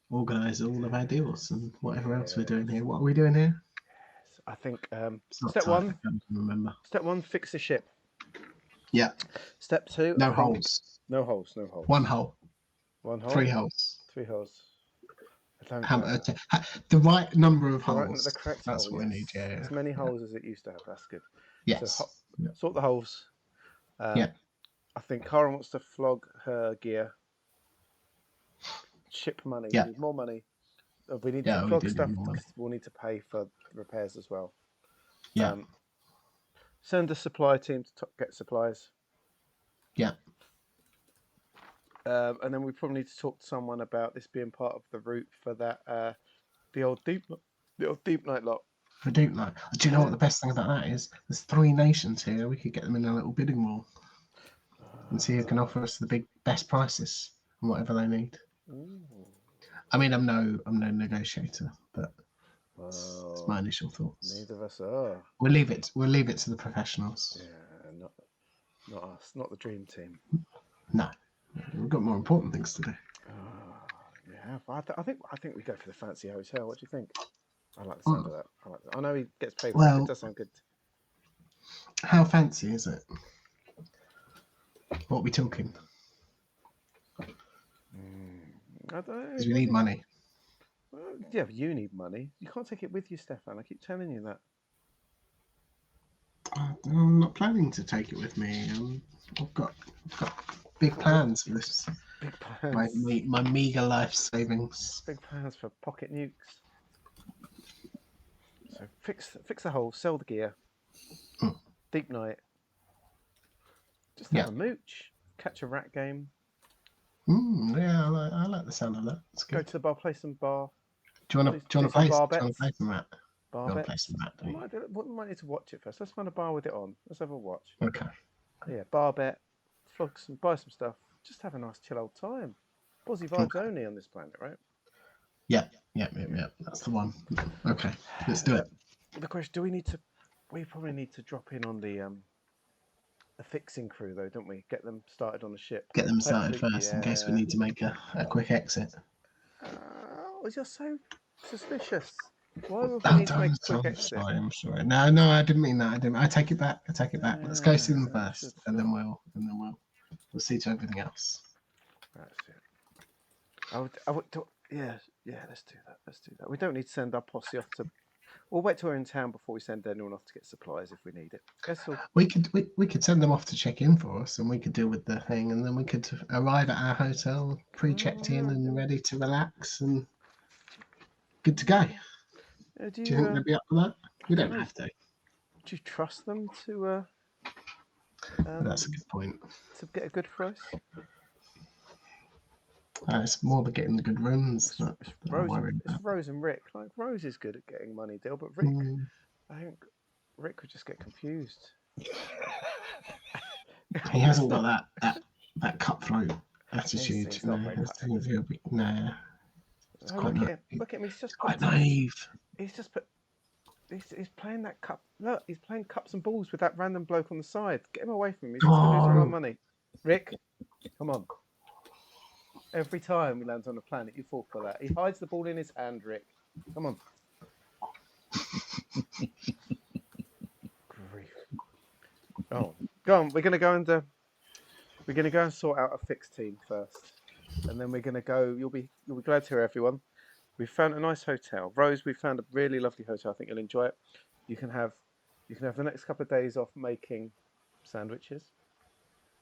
organise all of our deals and whatever else we're doing here. What are we doing here? Yes, I think Step one. I can't remember. Step one, fix the ship. Yeah. Step two, No holes. No holes. One hole. 1 hole. 3 holes. 3 holes. The right number of holes. The correct That's hole, what we need. Yeah. As many holes as it used to have. That's good. Yes. So sort the holes. Yeah. I think Cara wants to flog her gear. Ship money. Yeah. We need more money. We need to flog stuff because we'll need to pay for repairs as well. Yeah. Send a supply team to get supplies. Yeah. And then we probably need to talk to someone about this being part of the route for that the old deep night lot. The deep night. Do you know what the best thing about that is? There's 3 nations here. We could get them in a little bidding war and see who can offer us the best prices and whatever they need. Ooh. I mean, I'm no negotiator, but it's my initial thoughts. Neither of us are. We'll leave it to the professionals. Yeah, not us, not the dream team. No, we've got more important things to do. Yeah, I think we go for the fancy hotel. What do you think? I like the sound of that. I know he gets paid for it. It does sound good. How fancy is it? What are we talking? Because we need money. Yeah, but you need money. You can't take it with you, Stefan. I keep telling you that. I'm not planning to take it with me. I've got big plans for this. Big plans. My meager life savings. Big plans for pocket nukes. So fix the hole, sell the gear. Deep night. Just have a mooch. Catch a rat game. Yeah, I like the sound of that. Go to the bar, play some bar. Do you want to play? Do you want to play some that? Bar You want to bets. play some that? We might need to watch it first. Let's find a bar with it on. Let's have a watch. Okay. Yeah, bar bet. Flog some, buy some stuff. Just have a nice chill old time. Aussie vibes only on this planet, right? Yeah. That's the one. Okay, let's do it. The question: do we need to? We probably need to drop in on the fixing crew, though, don't we? Get them started on the ship. Get them started first in case we need to make a quick exit. Oh, you're so suspicious. Why would we need to make a quick exit? I'm sorry. No, I didn't mean that. I take it back. Let's go see them first, and then we'll see to everything else. That's it. I would. Yeah. Let's do that. We don't need to send our posse off to. We'll wait till we're in town before we send anyone off to get supplies if we need it. We could send them off to check in for us, and we could deal with the thing, and then we could arrive at our hotel pre-checked in and ready to relax and good to go. Do you think they'd be up for that? We don't have to. Do you trust them to? That's a good point. To get a good price. It's more the getting the good runs. It's Rose and Rick. Like Rose is good at getting money deal, but Rick, I think Rick would just get confused. He hasn't got that cutthroat attitude. He's not very Nah. Look at him. He's just quite naive. He's just put. He's playing that cup. Look, he's playing cups and balls with that random bloke on the side. Get him away from him. He's just going to lose all our money. Rick, come on. Every time we land on a planet, you fall for that. He hides the ball in his hand, Rick. Come on. Grief. Oh, go on. We're going to go and sort out a fixed team first, and then we're going to go. You'll be glad to hear, everyone. We found a nice hotel, Rose. We found a really lovely hotel. I think you'll enjoy it. You can have the next couple of days off making sandwiches.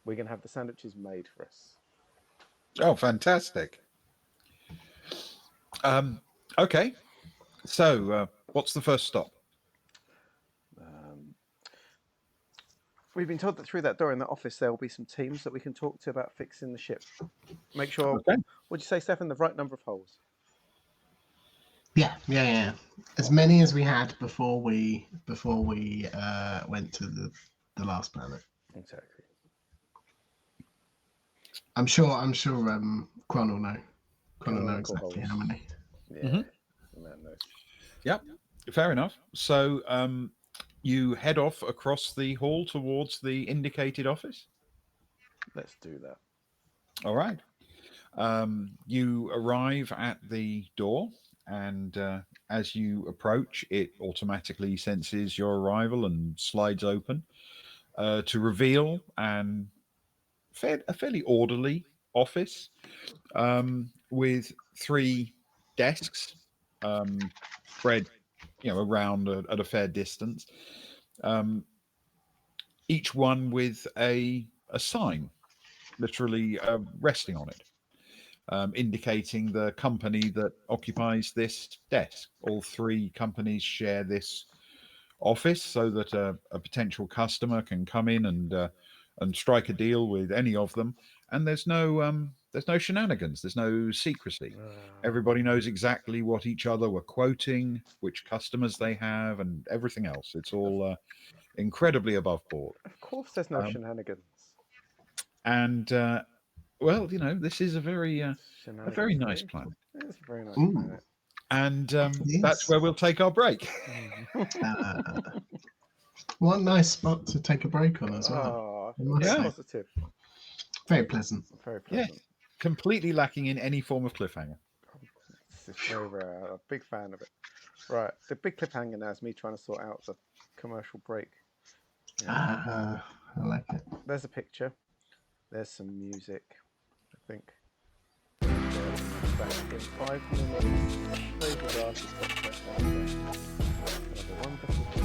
We're going to have the sandwiches made for us. Oh, fantastic. Okay. So, what's the first stop? We've been told that through that door in that office there will be some teams that we can talk to about fixing the ship. Make sure. Okay. What'd you say, Stefan? The right number of holes. Yeah. As many as we had before we went to the last planet. Exactly. I'm sure. Kron will know. Kron will know exactly how many. Yeah. Man knows. Yep. Fair enough. So, you head off across the hall towards the indicated office. Let's do that. All right. You arrive at the door, and as you approach, it automatically senses your arrival and slides open to reveal a fairly orderly office with 3 desks spread, around at a fair distance. Each one with a sign, literally resting on it, indicating the company that occupies this desk. All 3 companies share this office, so that a potential customer can come in and strike a deal with any of them. And there's no shenanigans. There's no secrecy. Everybody knows exactly what each other were quoting, which customers they have, and everything else. It's all incredibly above board. Of course, there's no shenanigans. And this is a very nice planet. It's a very nice planet. And that's where we'll take our break. What a nice spot to take a break on as well. Positive. Very pleasant. Very pleasant. Yeah, completely lacking in any form of cliffhanger. This is very rare. I'm a big fan of it. Right, the big cliffhanger now is me trying to sort out the commercial break. I like it. There's a picture. There's some music, I think. Back in 5 minutes. Play the glasses. Have a wonderful day.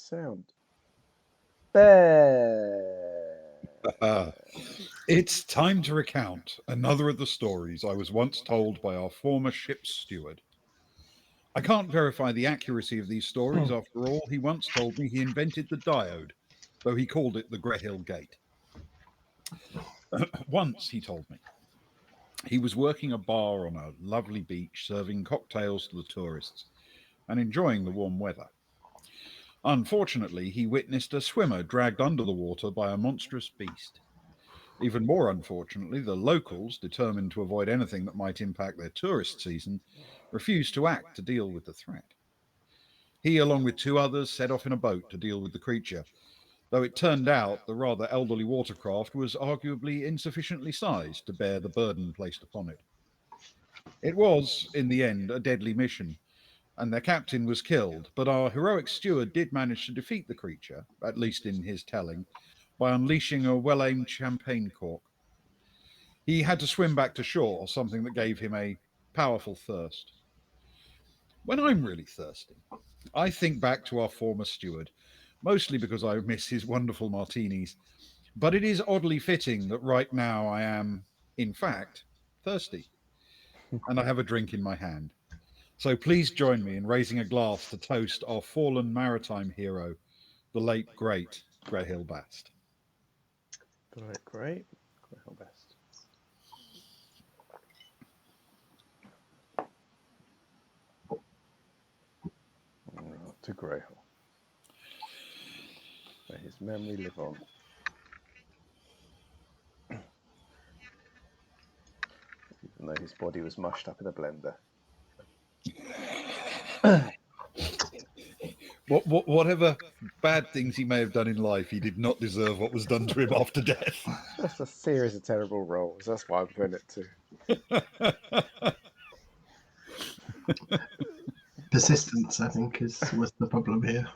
Sound. Bear. It's time to recount another of the stories I was once told by our former ship's steward. I can't verify the accuracy of these stories. After all, he once told me he invented the diode, though he called it the Grehill Gate. Once, he told me, he was working a bar on a lovely beach, serving cocktails to the tourists and enjoying the warm weather. Unfortunately, he witnessed a swimmer dragged under the water by a monstrous beast. Even more unfortunately, the locals, determined to avoid anything that might impact their tourist season, refused to act to deal with the threat. He, along with two others, set off in a boat to deal with the creature, though it turned out the rather elderly watercraft was arguably insufficiently sized to bear the burden placed upon it. It was, in the end, a deadly mission, and their captain was killed, but our heroic steward did manage to defeat the creature, at least in his telling, by unleashing a well aimed champagne cork. He had to swim back to shore, something that gave him a powerful thirst. When I'm really thirsty, I think back to our former steward, mostly because I miss his wonderful martinis. But it is oddly fitting that right now I am, in fact, thirsty, and I have a drink in my hand. So please join me in raising a glass to toast our fallen maritime hero, the late great Greyhill Bast. Great, great. Greyhill best. To Greyhill. May his memory live on. Even though his body was mushed up in a blender. Whatever bad things he may have done in life, he did not deserve what was done to him after death. Just a series of terrible rolls. That's why I'm putting it to. Persistence, I think, was the problem here.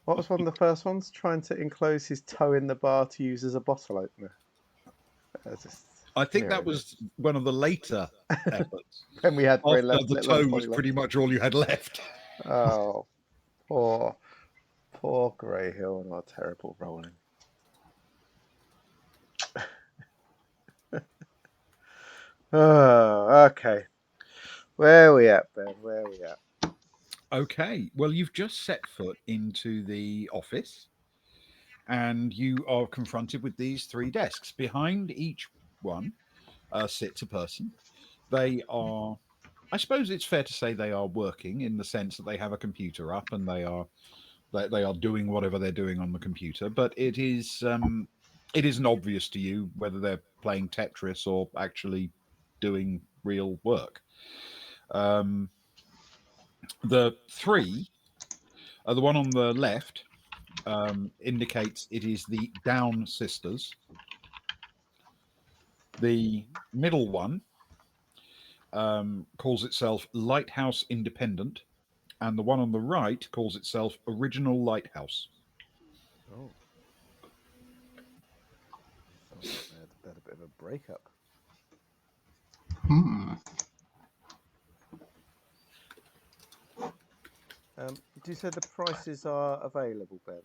What was one of the first ones? Trying to enclose his toe in the bar to use as a bottle opener. I think that was one of the later efforts. When we had After the toe was pretty much all you had left. Oh, poor Greyhill and our terrible rolling. Oh, okay. Where are we at, Ben? Where are we at? Okay. Well, you've just set foot into the office and you are confronted with these three desks. Behind each one sits a person. They are, I suppose it's fair to say they are working in the sense that they have a computer up and they are doing whatever they're doing on the computer, but it isn't obvious to you whether they're playing Tetris or actually doing real work. The three, the one on the left indicates it is the Down sisters. The middle one calls itself Lighthouse Independent, and the one on the right calls itself Original Lighthouse. Oh. Sounds like they had a bit of a breakup. Do you say the prices are available, Ben?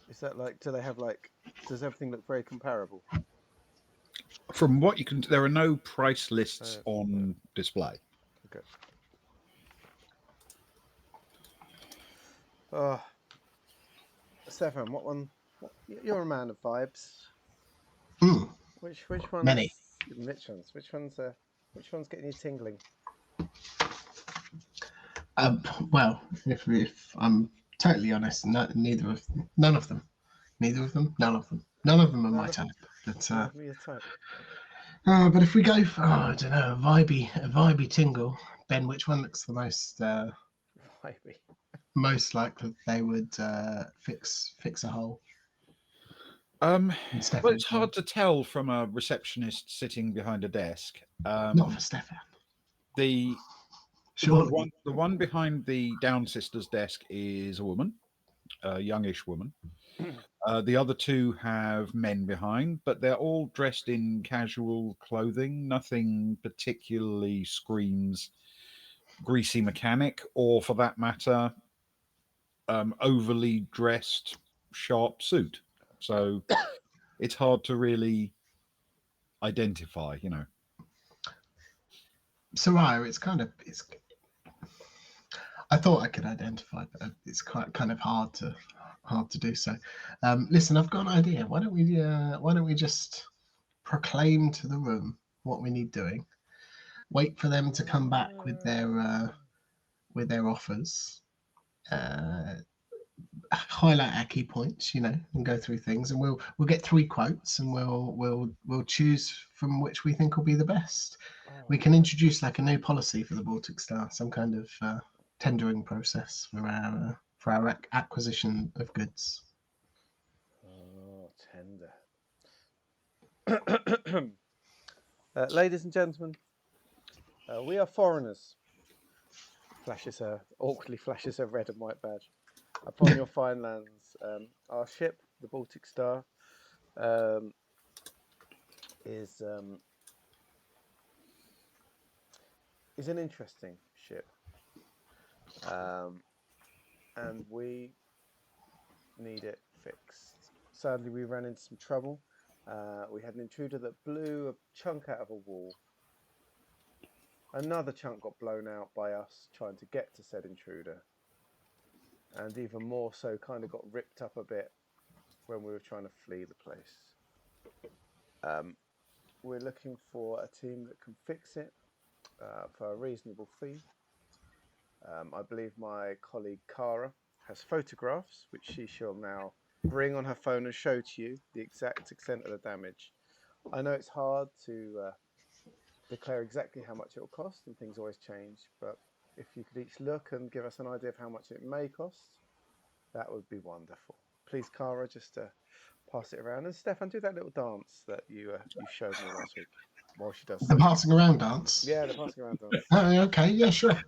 Is that like, do they have like, does everything look very comparable? From what you can, there are no price lists on display. Okay. Oh, Stefan, what one? You're a man of vibes. Which ones? Many. Which ones? Which one's getting you tingling? Well, if I'm totally honest, none of them. None of them are my type. But if we go for, I don't know, a vibey tingle, Ben, which one looks the most most likely they would fix a hole? Well, it's hard to tell from a receptionist sitting behind a desk. Not for Stefan. The one behind the Down sisters' desk is a woman, a youngish woman. The other two have men behind, but they're all dressed in casual clothing. Nothing particularly screams greasy mechanic, or for that matter, overly dressed sharp suit. So it's hard to really identify, Soraya, it's. I thought I could identify, but it's kind of hard to do so. Listen, I've got an idea. Why don't we just proclaim to the room what we need doing? Wait for them to come back with their offers. Highlight our key points, and go through things, and we'll get three quotes, and we'll choose from which we think will be the best. We can introduce like a new policy for the Baltic Star, some kind of tendering process for our acquisition of goods. Oh, tender. Ladies and gentlemen, we are foreigners. Awkwardly flashes her red and white badge. Upon your fine lands, our ship, the Baltic Star, is an interesting ship, and we need it fixed. Sadly, we ran into some trouble. We had an intruder that blew a chunk out of a wall. Another chunk got blown out by us trying to get to said intruder. And even more so, kind of got ripped up a bit when we were trying to flee the place. We're looking for a team that can fix it for a reasonable fee. I believe my colleague Cara has photographs, which she shall now bring on her phone and show to you the exact extent of the damage. I know it's hard to declare exactly how much it will cost, and things always change, but if you could each look and give us an idea of how much it may cost, that would be wonderful. Please, Cara, just pass it around. And Stefan, do that little dance that you showed me last week while she does The so. passing around dance. Yeah, the passing around dance. Oh, okay, yeah, sure.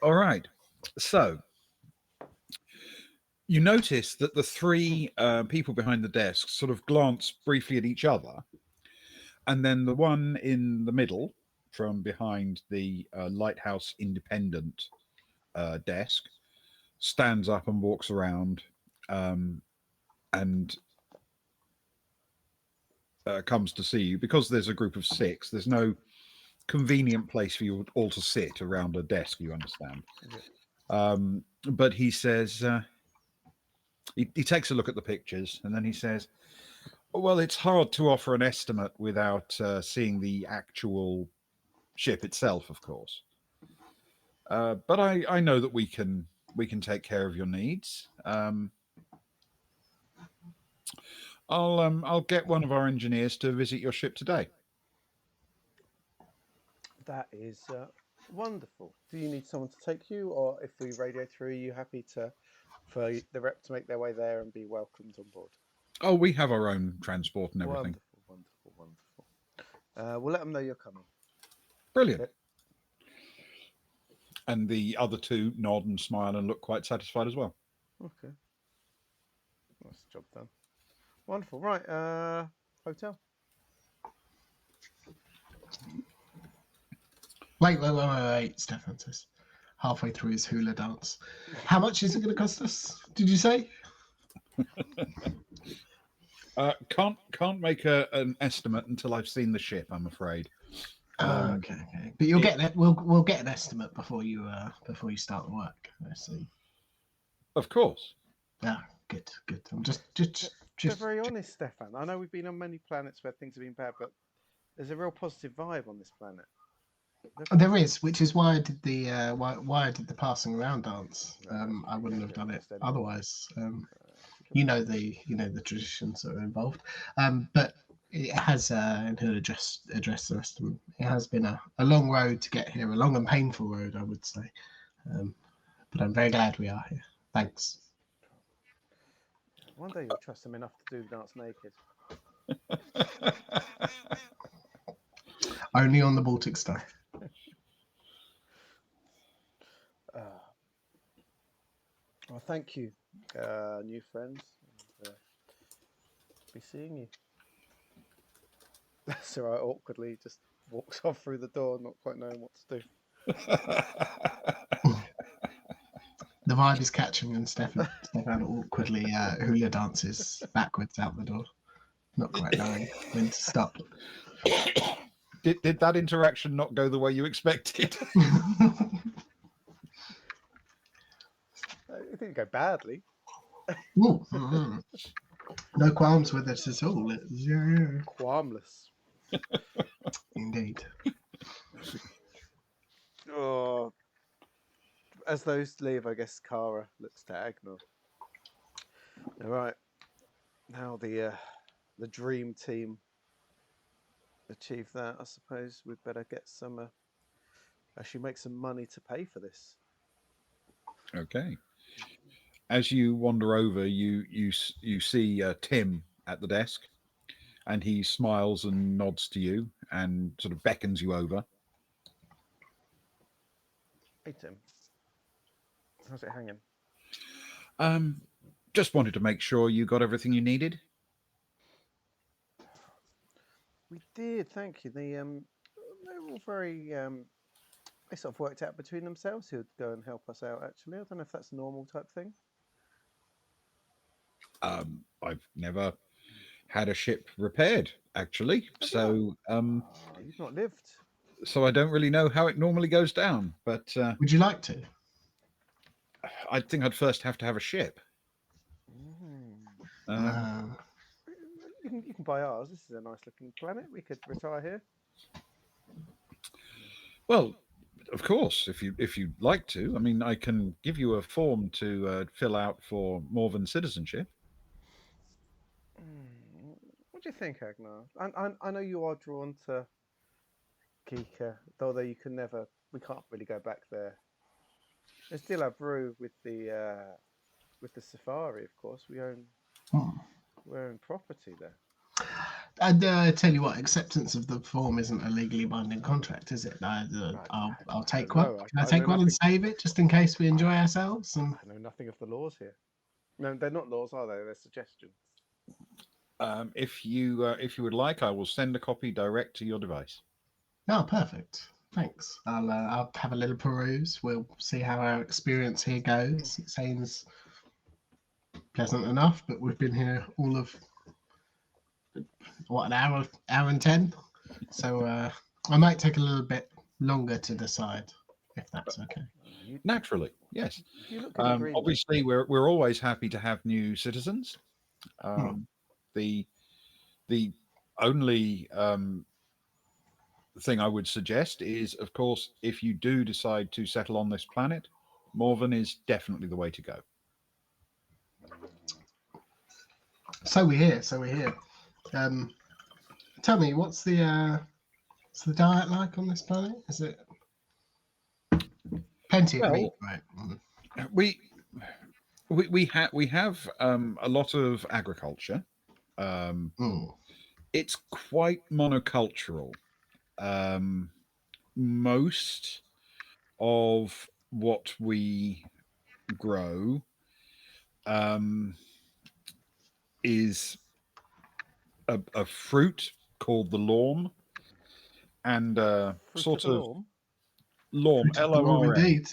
All right. So you notice that the three people behind the desk sort of glance briefly at each other, and then the one in the middle from behind the Lighthouse Independent desk stands up and walks around and comes to see you. Because there's a group of six, there's no convenient place for you all to sit around a desk, you understand. Yeah. But he says, he takes a look at the pictures, and then he says, well, it's hard to offer an estimate without seeing the actual ship itself, of course. But I know that we can take care of your needs. I'll get one of our engineers to visit your ship today. That is wonderful. Do you need someone to take you, or if we radio through, are you happy for the rep to make their way there and be welcomed on board? Oh, we have our own transport and everything. Wonderful. We'll let them know you're coming. Brilliant. Okay. And the other two nod and smile and look quite satisfied as well. Okay. That's the job done. Wonderful. Right. Hotel. Wait, Stefan says, halfway through his hula dance. How much is it going to cost us? Did you say? Can't make an estimate until I've seen the ship, I'm afraid. Okay. But you'll get it. We'll get an estimate before you start the work. I see. Of course. Yeah, good. I'm just They're very honest, Stefan. I know we've been on many planets where things have been bad, but there's a real positive vibe on this planet. There is, which is why I did the why I did the passing around dance. I wouldn't have done it otherwise. You know the traditions that are involved, but it has, and he'll address the rest of them. It has been a long road to get here, a long and painful road, I would say. But I'm very glad we are here. Thanks. One day you'll trust them enough to do the dance naked. Only on the Baltic Star. Well, thank you, new friends. And, be seeing you. That's all right. Awkwardly, just walks off through the door, not quite knowing what to do. The vibe is catching, and Stefan awkwardly hula dances backwards out the door, not quite knowing when to stop. Did that interaction not go the way you expected? It didn't go badly. No qualms with it at all. Yeah. Qualmless. Indeed. Oh, as those leave, I guess Cara looks to Agnar. All right, now the dream team achieved that. I suppose we'd better get some actually make some money to pay for this. Okay. As you wander over, you see Tim at the desk, and he smiles and nods to you and sort of beckons you over. Hey Tim, how's it hanging? Just wanted to make sure you got everything you needed. We did, thank you. They were all very they sort of worked out between themselves who'd go and help us out. Actually, I don't know if that's a normal type thing. I've never had a ship repaired, actually. So You've not lived. so I don't really know how it normally goes down. But Would you like to? I think I'd first have to have a ship. Uh, You can buy ours. This is a nice looking planet. We could retire here. Well, of course, if you'd like to. I mean, I can give you a form to fill out for Morven citizenship. What do you think, Agnar? I know you are drawn to Kika, although you can never. We can't really go back there. There's still our brew with the safari, of course. We own property there. And tell you what, acceptance of the form isn't a legally binding contract, is it? I'll take one. Can I take one and save it just in case we enjoy ourselves? And I know nothing of the laws here. No, they're not laws, are they? They're suggestions. If you would like, I will send a copy direct to your device. oh, perfect. Thanks. I'll have a little peruse. We'll see how our experience here goes. It seems pleasant enough, but we've been here all of an hour and 10. So I might take a little bit longer to decide if that's okay. Naturally, yes. You look good in green, obviously, we're always happy to have new citizens. The only thing I would suggest is, of course, if you do decide to settle on this planet, Morven is definitely the way to go. So we're here. Tell me, what's the diet like on this planet? Is it plenty of meat? Right. We have a lot of agriculture. It's quite monocultural. Most of what we grow is a fruit called the lorm, and sort of lorm, Lorm indeed.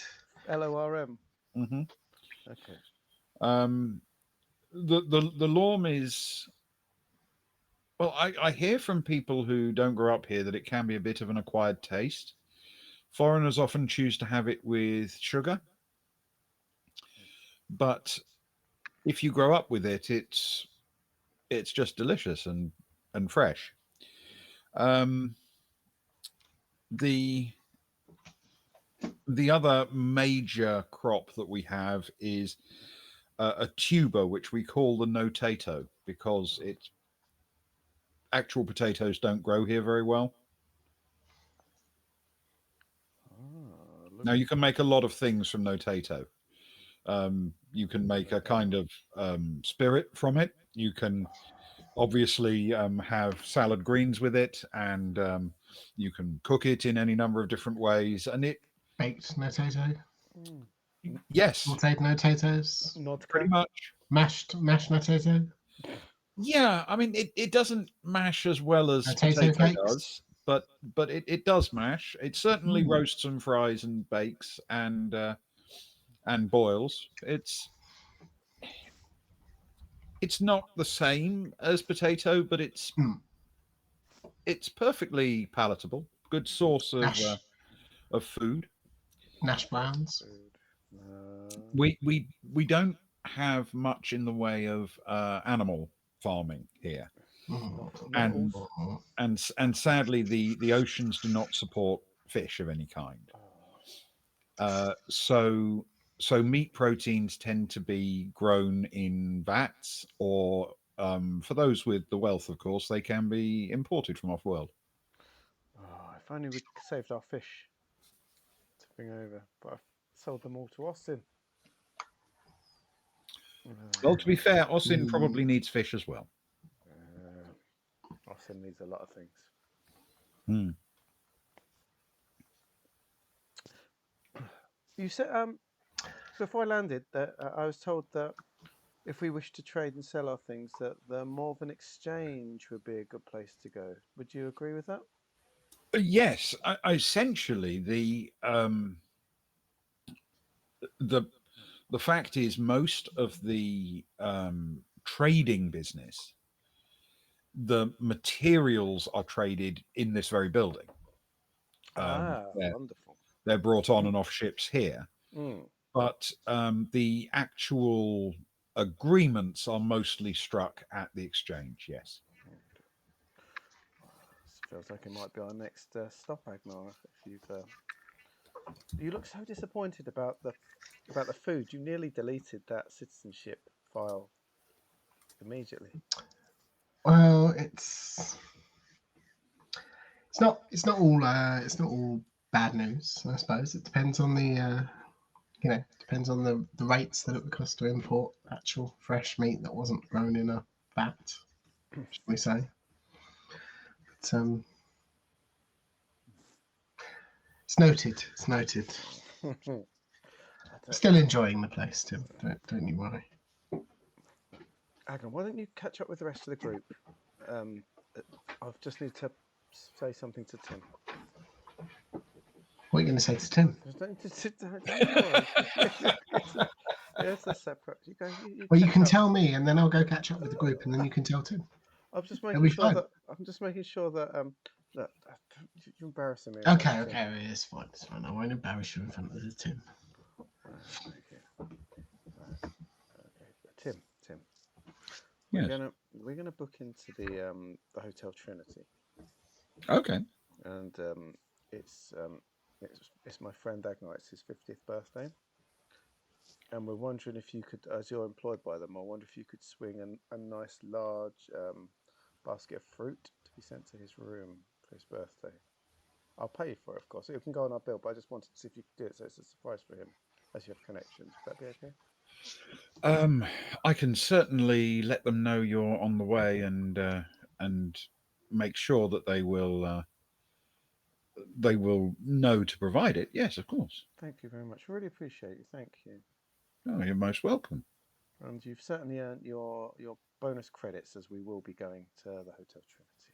LORM. Mm-hmm. Okay. The lorm is, well, I hear from people who don't grow up here that it can be a bit of an acquired taste. Foreigners often choose to have it with sugar, but if you grow up with it, it's just delicious and fresh. The other major crop that we have is a tuber, which we call the notato, because actual potatoes don't grow here very well. Now, you can make a lot of things from notato. You can make a kind of spirit from it. You can obviously have salad greens with it, and you can cook it in any number of different ways. And it baked notato. Yes, sauteed notatoes. Pretty much mashed notato. Yeah, I mean it doesn't mash as well as potato does, but it does mash. It certainly roasts and fries and bakes and boils. It's not the same as potato, but it's perfectly palatable. Good source of food. Nash browns. We don't have much in the way of animal farming here, and sadly the oceans do not support fish of any kind. So meat proteins tend to be grown in vats, or for those with the wealth, of course, they can be imported from off-world. If only we saved our fish to bring over, but I've sold them all to Austin. Well, to be fair, Austin probably needs fish as well. Austin needs a lot of things. You said before I landed that I was told that if we wish to trade and sell our things, that the Morven Exchange would be a good place to go. Would you agree with that? Yes, essentially the fact is most of the trading business, the materials are traded in this very building. Wonderful. They're brought on and off ships here, but the actual agreements are mostly struck at the exchange. Yes. This feels like it might be our next stop, Agnar. If you look so disappointed about the food, you nearly deleted that citizenship file immediately. Well, it's not all bad news. I suppose it depends on the depends on the rates that it would cost to import actual fresh meat that wasn't grown in a vat, should we say? But it's noted. It's noted. Still enjoying the place, Tim. Don't you worry. Agnar, why don't you catch up with the rest of the group? I just need to say something to Tim. What are you going to say to Tim? It's a separate. Well, you can tell me, and then I'll go catch up with the group, and then you can tell Tim. I'm just making sure that you're embarrassing me. Okay, it's fine. I won't embarrass you in front of the Tim. Tim. Yes. We're gonna book into the Hotel Trinity. Okay. And it's my friend Agnar. It's his 50th birthday, and we're wondering if you could, as you're employed by them, I wonder if you could swing a nice large basket of fruit to be sent to his room for his birthday. I'll pay you for it, of course. It can go on our bill, but I just wanted to see if you could do it, so it's a surprise for him, as you have connections. Would that be okay? I can certainly let them know you're on the way, and make sure that they will know to provide it. Yes, of course. Thank you very much. Really appreciate you. Thank you. Oh, you're most welcome. And you've certainly earned your bonus credits, as we will be going to the Hotel Trinity.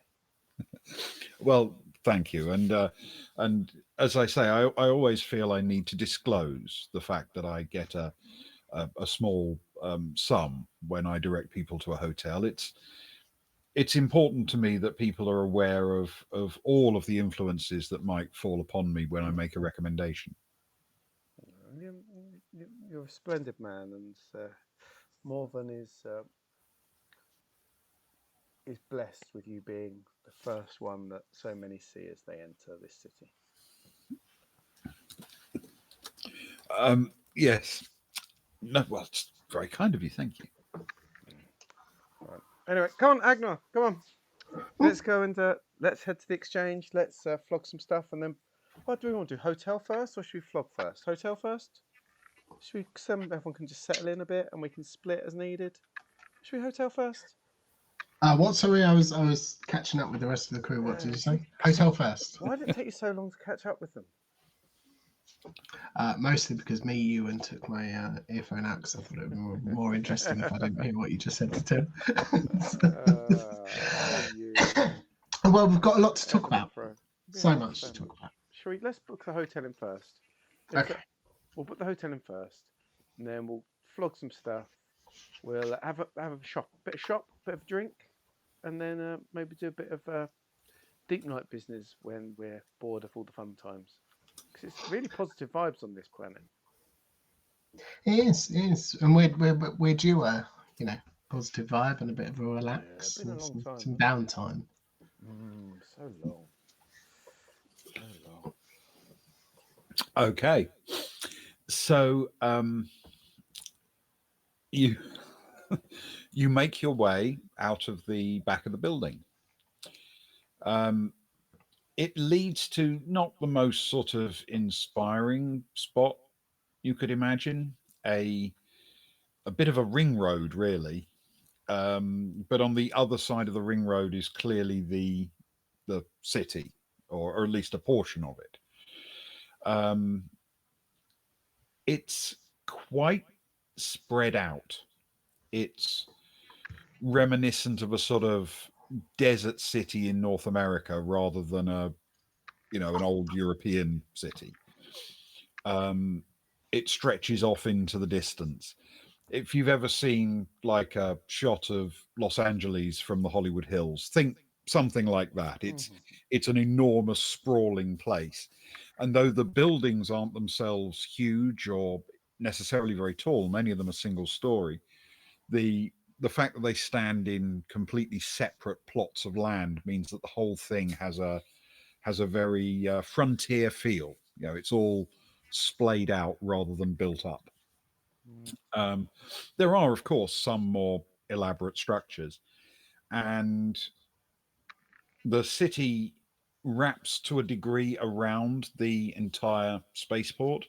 Well, thank you. And as I say, I always feel I need to disclose the fact that I get a small sum when I direct people to a hotel. It's important to me that people are aware of all of the influences that might fall upon me when I make a recommendation. You're a splendid man, and Morven is blessed with you being the first one that so many see as they enter this city. Yes. No, well, it's very kind of you. Thank you. Right. Anyway, come on, Agnar, come on. Let's go and let's head to the exchange. Let's flog some stuff, and then what do we want to do? Hotel first, or should we flog first? Hotel first? Should we everyone can just settle in a bit, and we can split as needed? Should we hotel first? What? Sorry, I was catching up with the rest of the crew. What did you say? Hotel first. Why did it take you so long to catch up with them? Mostly because you and took my earphone out because I thought it would be more interesting if I didn't hear what you just said to Tim. Well, we've got a lot to talk about. So much to talk about. Let's book the hotel in first. Okay. We'll book the hotel in first, and then we'll flog some stuff. We'll have a bit of drink, and then maybe do a bit of deep night business when we're bored of all the fun times. Because it's really positive vibes on this planet. It is, and we're due a positive vibe and a bit of a relax, been a long time. Some downtime. So long. Okay, so you make your way out of the back of the building. It leads to not the most sort of inspiring spot you could imagine, a bit of a ring road, really. But on the other side of the ring road is clearly the city, or at least a portion of it. It's quite spread out. It's reminiscent of a sort of desert city in North America rather than an old European city. It stretches off into the distance. if you've ever seen like a shot of Los Angeles from the Hollywood Hills, think something like that. It's an enormous sprawling place, and though the buildings aren't themselves huge or necessarily very tall, many of them are single story. The fact that they stand in completely separate plots of land means that the whole thing has a very frontier feel. You know, it's all splayed out rather than built up. There are, of course, some more elaborate structures, and the city wraps to a degree around the entire spaceport.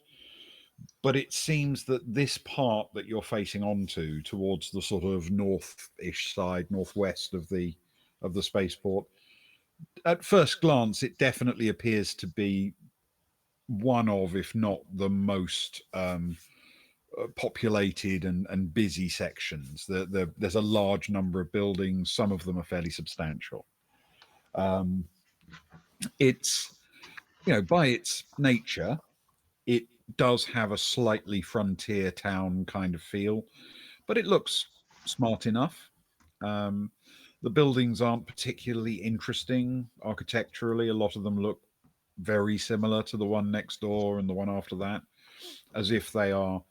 But it seems that this part that you're facing onto, towards the sort of north-ish side, northwest of the spaceport, at first glance, it definitely appears to be one of, if not the most populated and busy sections. There's a large number of buildings. Some of them are fairly substantial. It's, you know, by its nature, it does have a slightly frontier town kind of feel, but it looks smart enough. Um, the buildings aren't particularly interesting architecturally. A lot of them look very similar to the one next door and the one after that, as if they are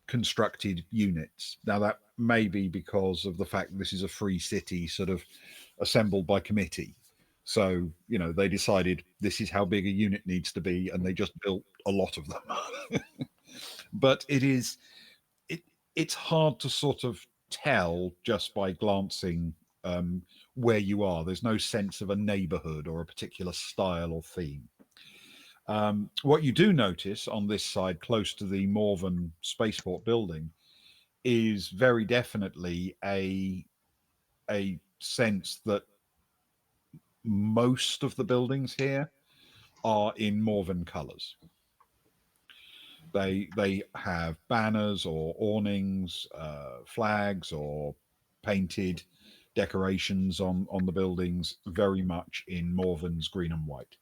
constructed units. Now, that may be because of the fact that this is a free city, sort of assembled by committee. So, you know, they decided this is how big a unit needs to be, and they just built a lot of them. But it's hard to sort of tell just by glancing where you are. There's no sense of a neighborhood or a particular style or theme. What you do notice on this side, close to the Morven spaceport building, is very definitely a sense that most of the buildings here are in Morven colors. They have banners or awnings, flags, or painted decorations on the buildings, very much in Morven's green and white.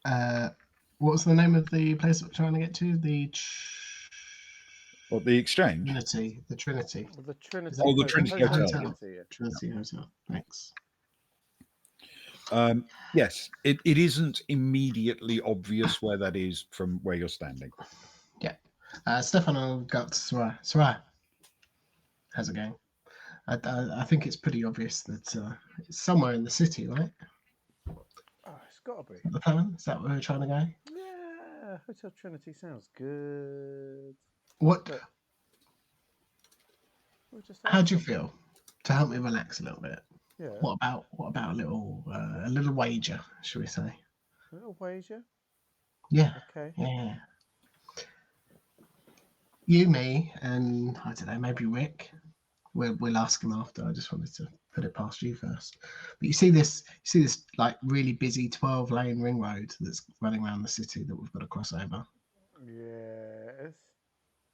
What was the name of the place we're trying to get to? Or the exchange. Trinity. The Trinity. The Trinity. Oh, the Trinity Hotel. Trinity Hotel. Thanks. Yes, it isn't immediately obvious where that is from where you're standing. Yeah. Stefano got Sarai. How's it going? I think it's pretty obvious that it's somewhere in the city, right? Oh, it's got to be. The plan? Is that where we're trying to go? Yeah, Hotel Trinity sounds good. What? But we'll just How do you feel? To help me relax a little bit. Yeah. What about a little wager, shall we say? A little wager? Yeah. Okay. Yeah. You, me, and I don't know, maybe Rick. We'll ask him after. I just wanted to put it past you first. But you see this like really busy 12-lane ring road that's running around the city that we've got to cross over. Yes.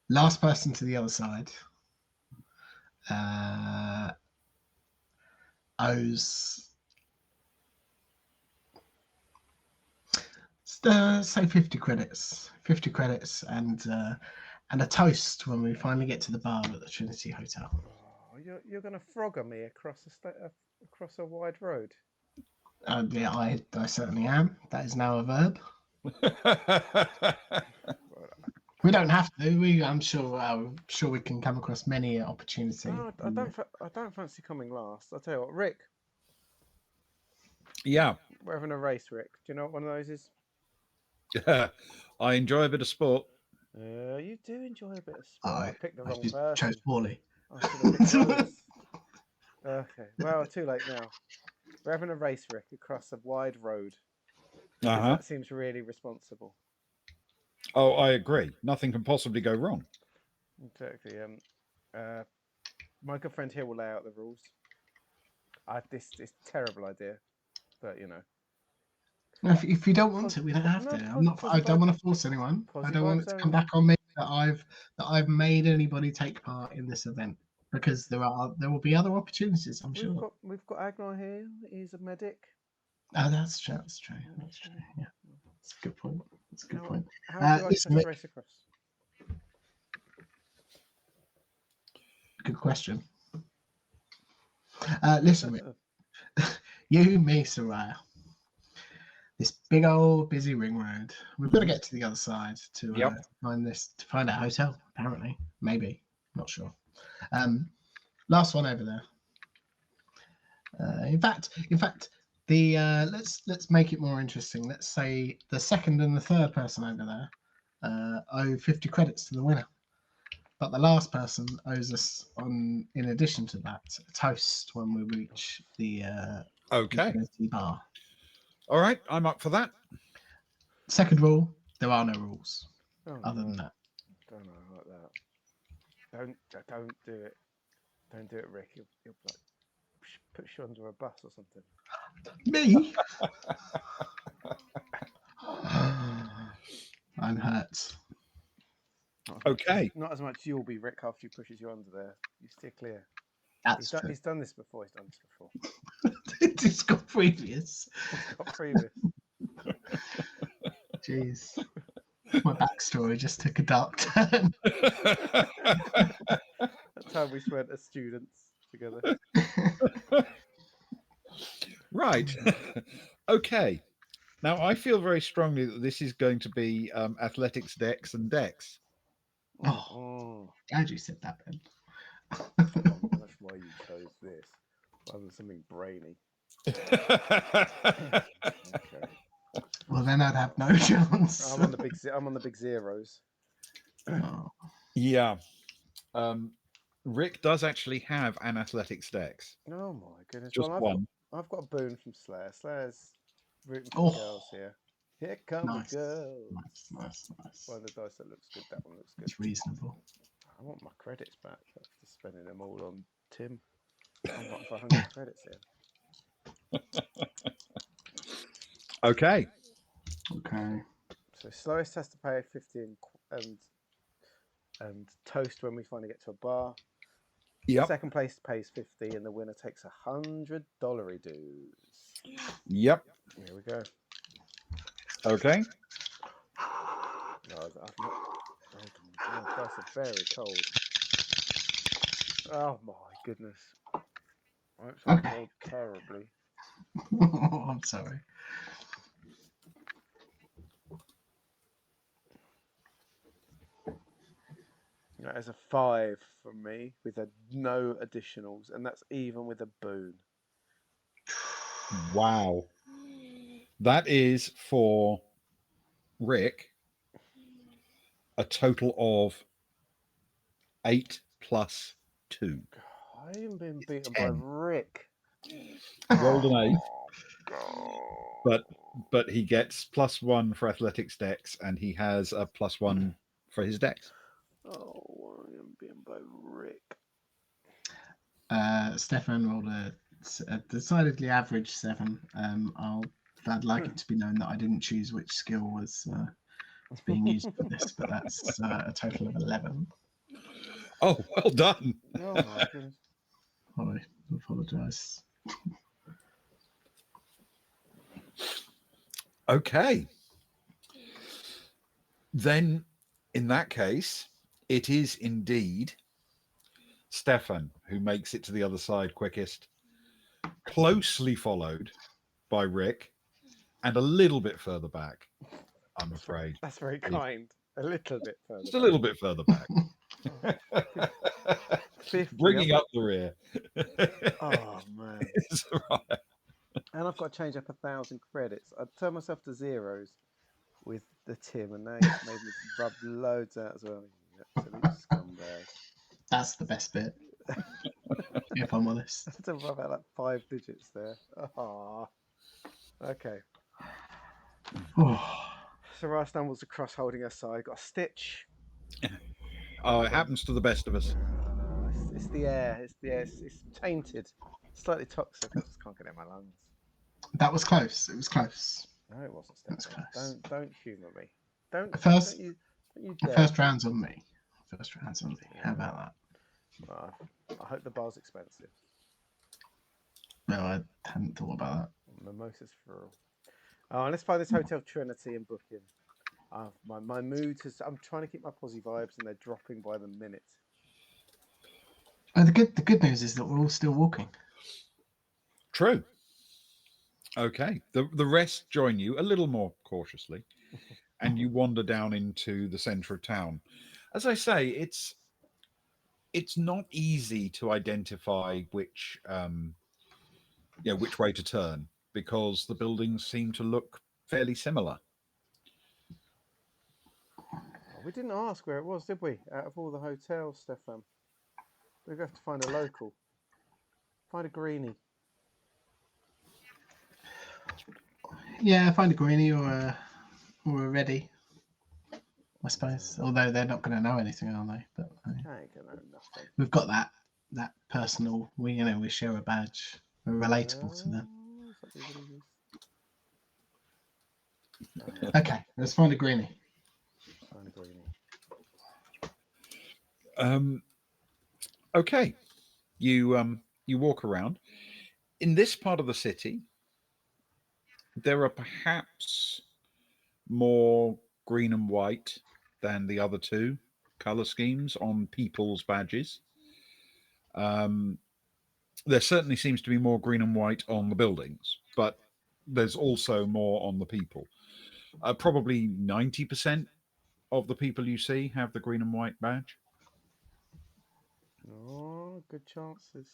Last person to the other side owes say 50 credits. 50 credits and a toast when we finally get to the bar at the Trinity Hotel. Oh, you're going to frogger me across across a wide road. Yeah, I certainly am. That is now a verb. We don't have to. I'm sure we can come across many opportunity. No, I don't fancy coming last. I'll tell you what, Rick. Yeah. We're having a race, Rick. Do you know what one of those is? I enjoy a bit of sport. You do enjoy a bit of sport. I picked the wrong just person. chose poorly. I should have picked Wallace. Okay, well, too late now. We're having a race, Rick, across a wide road. That seems really responsible. Oh, I agree. Nothing can possibly go wrong. Exactly. My good friend here will lay out the rules. This is a terrible idea, but you know. If you don't want to, we don't have to. I don't want to force anyone. I don't want it to come back on me that I've made anybody take part in this event, because there will be other opportunities. I'm sure. We've got Agnar here. He's a medic. Oh, that's true. Yeah, that's a good point. That's a good point. How would you like listen, to Rick, race across? good question. Listen, Rick, you, me, Soraya. This big old busy ring road. We've got to get to the other side to find our hotel. Apparently, maybe, not sure. Last one over there. In fact, the let's make it more interesting. Let's say the second and the third person over there owe 50 credits to the winner, but the last person owes us, in addition to that, a toast when we reach the infinity bar. All right, I'm up for that. Second rule: there are no rules other than that. Don't know like that. Don't do it. Don't do it, Rick. He'll like push you under a bus or something. Me? I'm hurt. Okay. Not as much you'll be, Rick, after he pushes you under there. You steer clear. That's true. He's done this before. It's got previous. Jeez. My backstory just took a dark turn. That time we spent as students together. Right. Okay. Now, I feel very strongly that this is going to be athletics, dex, and dex. Glad you said that then. That's why you chose this rather than something brainy. Okay. Well, then I'd have no chance. I'm on the big zeros. Oh. Yeah. Rick does actually have an athletics dex. Oh my goodness! Just one. I've got a boon from Slayer. Slayer's rooting for the girls here. Here come the girls. Nice. One of the dice that looks good. That one looks good. It's reasonable. I want my credits back after spending them all on Tim. I'm not for 100 credits here. Okay. So slowest has to pay 50 and toast when we finally get to a bar. Yep. Second place pays 50 and the winner takes $100 dues. Yep. Here we go. Okay. No, I've not. My dice are very cold. Oh my goodness. I actually rolled terribly. I'm sorry. That is a 5 from me with no additionals, and that's even with a boon. Wow. That is for Rick a total of 8 plus 2. I am being beaten by Rick. Rolled an 8. God. But he gets +1 for athletics dex, and he has a +1 for his dex. Oh, I am being by Rick. Stefan rolled a decidedly average 7. I'd like it to be known that I didn't choose which skill was being used for this, but that's a total of 11. Oh, well done. Oh my goodness. I apologise. Okay. Then, in that case, it is indeed Stefan who makes it to the other side quickest, closely followed by Rick, and a little bit further back, I'm afraid. That's very kind. A little bit further. Just a little bit further back. 50, Bringing up the rear. Oh man. It's all right. And I've got to change up 1,000 credits. I'd turn myself to zeros with the Tim, and now you've made me rub loads out as well. You absolute scumbag. That's the best bit. If I'm honest. I had to rub out like 5 digits there. Oh. Okay. Sarah stumbles across holding her side. Got a stitch. Oh, it happens to the best of us. It's the air. It's tainted. Slightly toxic. I just can't get it in my lungs. That was close. It was close. No, it wasn't. That's close. Don't humour me. Don't you dare. First round's on me. How about that? I hope the bar's expensive. No, I hadn't thought about that. Mimosas for all. Oh, let's find this Hotel Trinity and book in. My mood has. I'm trying to keep my posy vibes, and they're dropping by the minute. Oh, the good news is that we're all still walking. True. Okay. The rest join you a little more cautiously, and you wander down into the centre of town. As I say, it's not easy to identify which way to turn because the buildings seem to look fairly similar. Oh, we didn't ask where it was, did we? Out of all the hotels, Stefan, we're going to have to find a local. Find a greenie. Yeah, find a greenie or a ready, I suppose. Although they're not going to know anything, are they? But I ain't gonna know nothing. we've got that personal. We share a badge. We're relatable to them. Is that what it is? Okay, let's find a greenie. Find a greenie. Okay, you walk around. In this part of the city, there are perhaps more green and white than the other two color schemes on people's badges. There certainly seems to be more green and white on the buildings, but there's also more on the people. Probably 90% of the people you see have the green and white badge. Oh, good chances.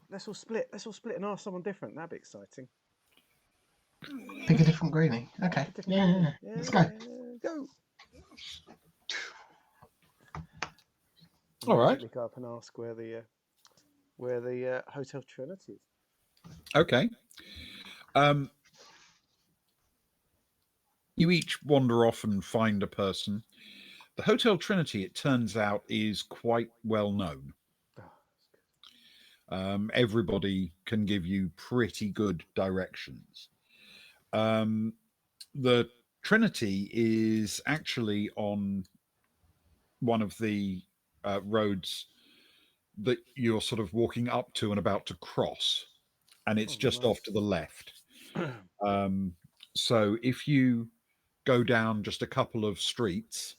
Let's all split. Let's all split and ask someone different. That'd be exciting. Pick a different greenie. Okay. Yeah. Let's go. Go. All right. Immediately go up and ask where the Hotel Trinity is. Okay. You each wander off and find a person. The Hotel Trinity, it turns out, is quite well known. Oh, that's good. Everybody can give you pretty good directions. The Trinity is actually on one of the roads that you're sort of walking up to and about to cross, and it's just off to the left. So if you go down just a couple of streets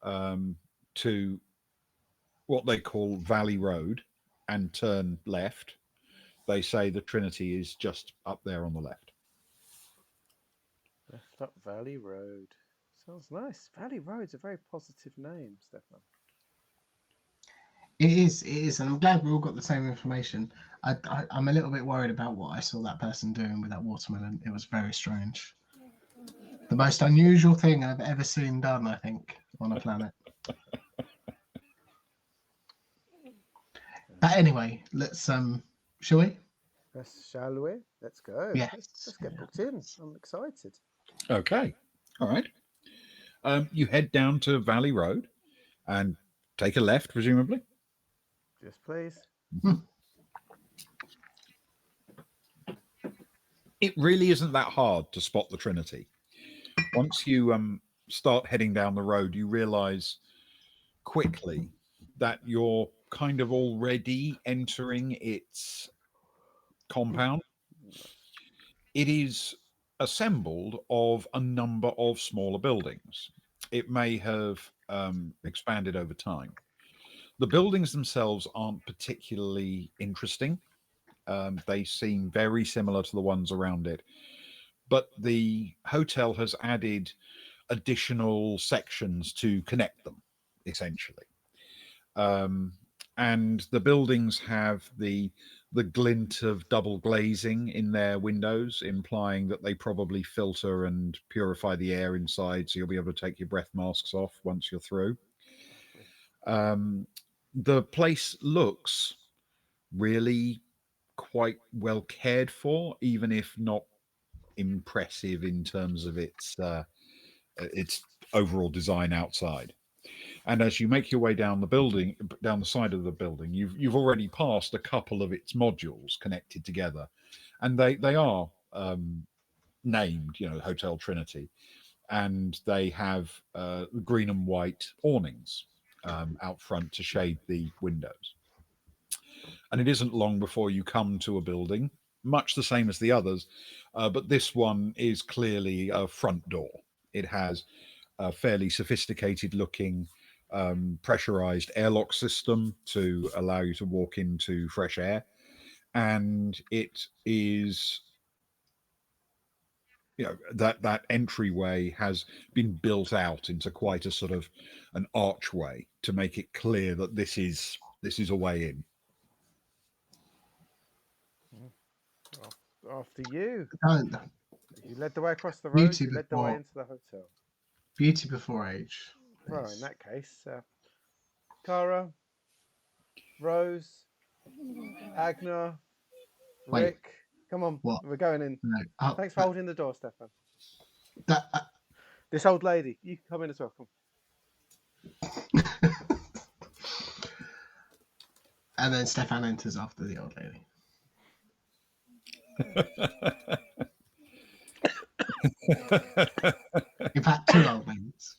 to what they call Valley Road and turn left, they say the Trinity is just up there on the left. Left up Valley Road. Sounds nice. Valley Road's a very positive name, Stefan. It is, and I'm glad we all got the same information. I'm a little bit worried about what I saw that person doing with that watermelon. It was very strange. The most unusual thing I've ever seen done, I think, on a planet. But anyway, let's shall we? Shall we? Let's go. Yes. Let's get booked in. I'm excited. Okay. All right. You head down to Valley Road and take a left, presumably. Yes, please. It really isn't that hard to spot the Trinity. Once you start heading down the road, you realize quickly that you're kind of already entering its compound. It is assembled of a number of smaller buildings. It may have expanded over time. The buildings themselves aren't particularly interesting. They seem very similar to the ones around it. But the hotel has added additional sections to connect them, essentially. And the buildings have the glint of double glazing in their windows, implying that they probably filter and purify the air inside, so you'll be able to take your breath masks off once you're through. The place looks really quite well cared for, even if not impressive in terms of its overall design outside. And as you make your way down the side of the building, you've already passed a couple of its modules connected together, and they are named, Hotel Trinity, and they have green and white awnings out front to shade the windows. And it isn't long before you come to a building much the same as the others, but this one is clearly a front door. It has a fairly sophisticated looking pressurized airlock system to allow you to walk into fresh air. And it is, that entryway has been built out into quite a sort of an archway to make it clear that this is a way in. After you. Don't. You led the way across the road. Beauty You led the way before- into the hotel. Beauty before age. Well, Yes. in that case, Cara, Rose, Agner, Wait. Rick, come on, What? we're going in. No. Oh, Thanks for holding the door, Stefan. that, This old lady, you can come in as well. Come. And then Stefan enters after the old lady. In fact, two old ladies.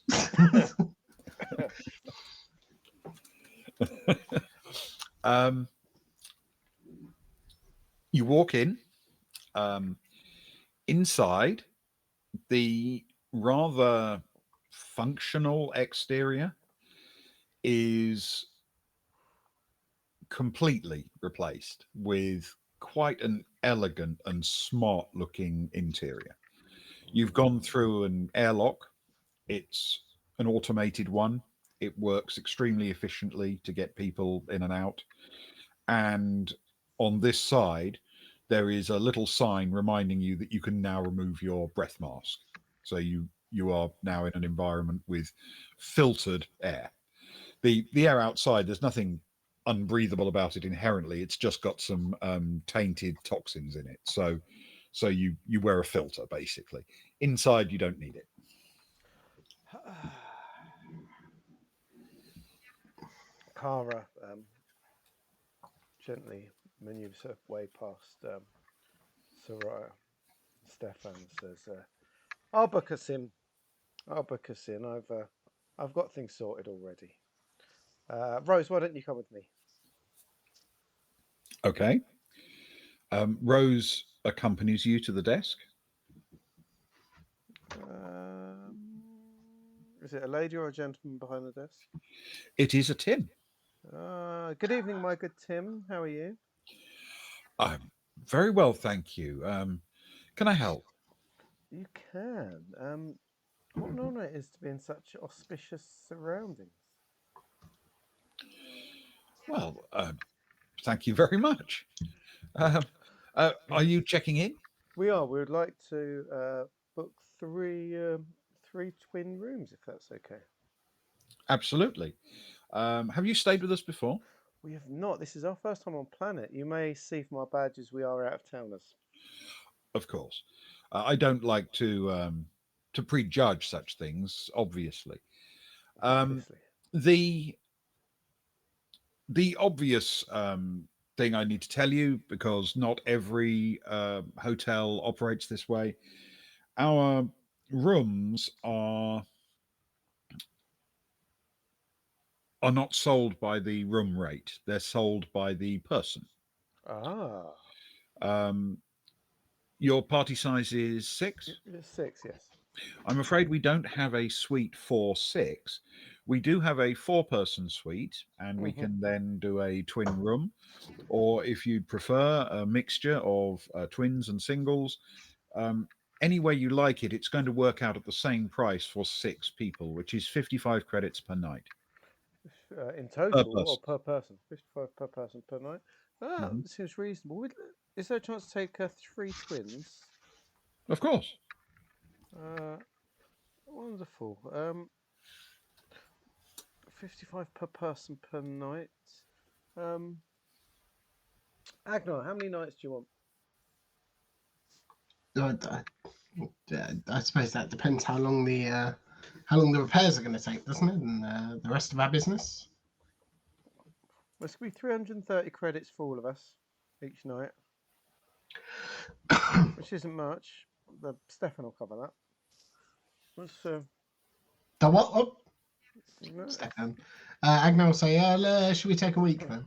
You walk in. Inside, the rather functional exterior is completely replaced with quite an elegant and smart looking interior. You've gone through an airlock. It's an automated one. It works extremely efficiently to get people in and out. And on this side, there is a little sign reminding you that you can now remove your breath mask. So you are now in an environment with filtered air. The air outside, there's nothing unbreathable about it inherently. It's just got some tainted toxins in it. So you wear a filter basically. Inside, you don't need it. Cara gently maneuvers her way past Soraya. Stefan says, "I'll book us in. I'll book us in. I've got things sorted already. Rose, why don't you come with me?" Okay. Rose accompanies you to the desk. Is it a lady or a gentleman behind the desk? It is a Tim. Good evening, my good Tim. How are you? I'm very well, thank you. Can I help? You can. What an honour it is to be in such auspicious surroundings. Well, thank you very much. Are you checking in? We are. We would like to book three twin rooms, if that's okay. Absolutely. Have you stayed with us before? We have not. This is our first time on planet. You may see from our badges we are out of towners. Of course. I don't like to prejudge such things, obviously. Obviously. The obvious thing I need to tell you, because not every hotel operates this way, our rooms are not sold by the room rate. They're sold by the person. Ah. Your party size is 6? 6, yes. I'm afraid we don't have a suite for 6. We do have a 4-person suite, and we can then do a twin room. Or if you'd prefer a mixture of twins and singles, any way you like it, it's going to work out at the same price for 6 people, which is 55 credits per night. In total or per person? 55 per person per night. Seems reasonable. Is there a chance to take 3 twins? Of course. Wonderful. 55 per person per night. Agnar, how many nights do you want? I suppose that depends how long the repairs are going to take, doesn't it? And the rest of our business. Well, it's going to be 330 credits for all of us each night, which isn't much. Stefan will cover that. What's The what? Oh, no, Stefan. Agnar will say, should we take a week then?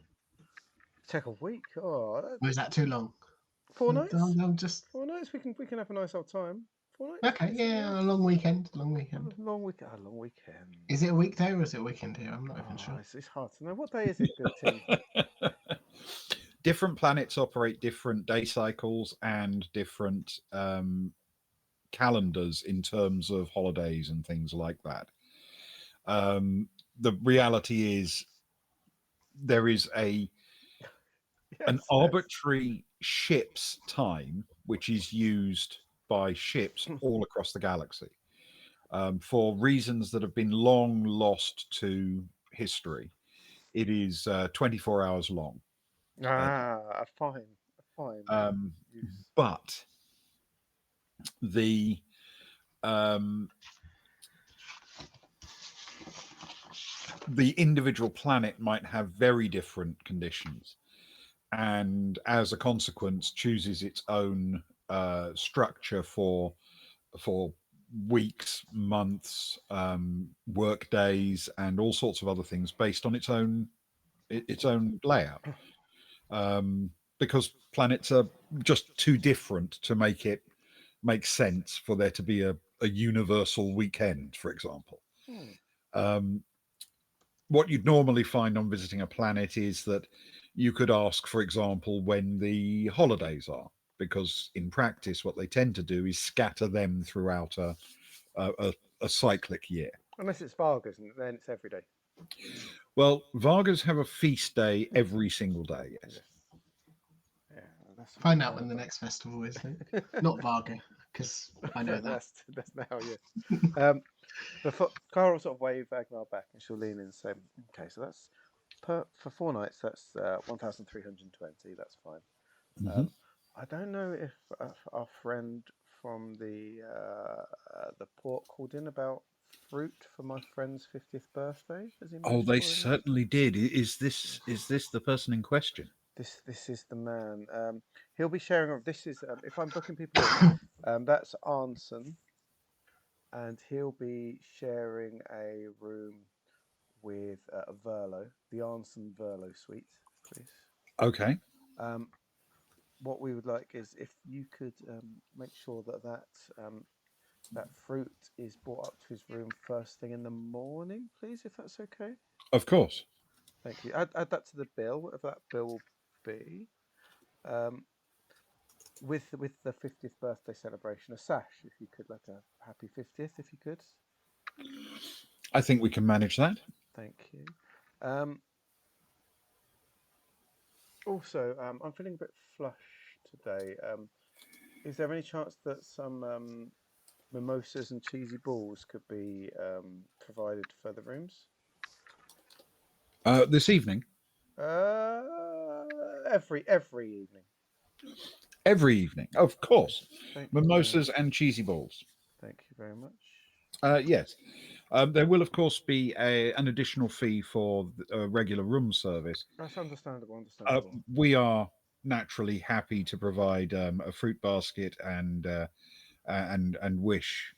take a week? Oh, Or is that too long? 4 nights. I'm just 4 nights. We can have a nice old time. 4 nights. okay. Yeah, a long weekend. Long weekend. Long weekend. A long weekend. Is it a weekday or is it a weekend here? I'm not even Oh, sure. it's hard to know. What day is it, good Tim? Different planets operate different day cycles and different calendars in terms of holidays and things like that. The reality is there is an Yes. arbitrary ship's time which is used by ships all across the galaxy for reasons that have been long lost to history. It is 24 hours long. A fine use. But the the individual planet might have very different conditions, and as a consequence, chooses its own structure for weeks, months, work days, and all sorts of other things based on its own layout. Because planets are just too different to make sense for there to be a universal weekend, for example. What you'd normally find on visiting a planet is that you could ask, for example, when the holidays are, because in practice, what they tend to do is scatter them throughout a cyclic year. Unless it's Vargas, and then it's every day. Well, Vargas have a feast day every single day. Yes. Yeah, that's Find out when the next festival is. Not Varga, because I know that. that's now, yeah. Cara will sort of wave Agnar back, and she'll lean in and say, "Okay, so that's for 4 nights. That's 1,320. That's fine. I don't know if our friend from the port called in about fruit for my friend's 50th birthday. Has he Oh, managed they to organise? certainly did. Is this the person in question? This is the man. He'll be sharing. This is if I'm booking people in. That's Arnson, and he'll be sharing a room with Verlo, the Arnson Verlo suite, please. Okay. What we would like is if you could make sure that fruit is brought up to his room first thing in the morning, please, if that's okay. Of course. Thank you. Add that to the bill, whatever that bill will be. With the 50th birthday celebration, a sash, if you could, like a happy 50th, if you could. I think we can manage that. Thank you. Also, I'm feeling a bit flush today. Is there any chance that some mimosas and cheesy balls could be provided for the rooms? This evening? Every evening. Every evening, of course. Thank Mimosas and cheesy balls. Thank you very much. Yes. There will, of course, be an additional fee for regular room service. That's understandable. We are naturally happy to provide a fruit basket and wish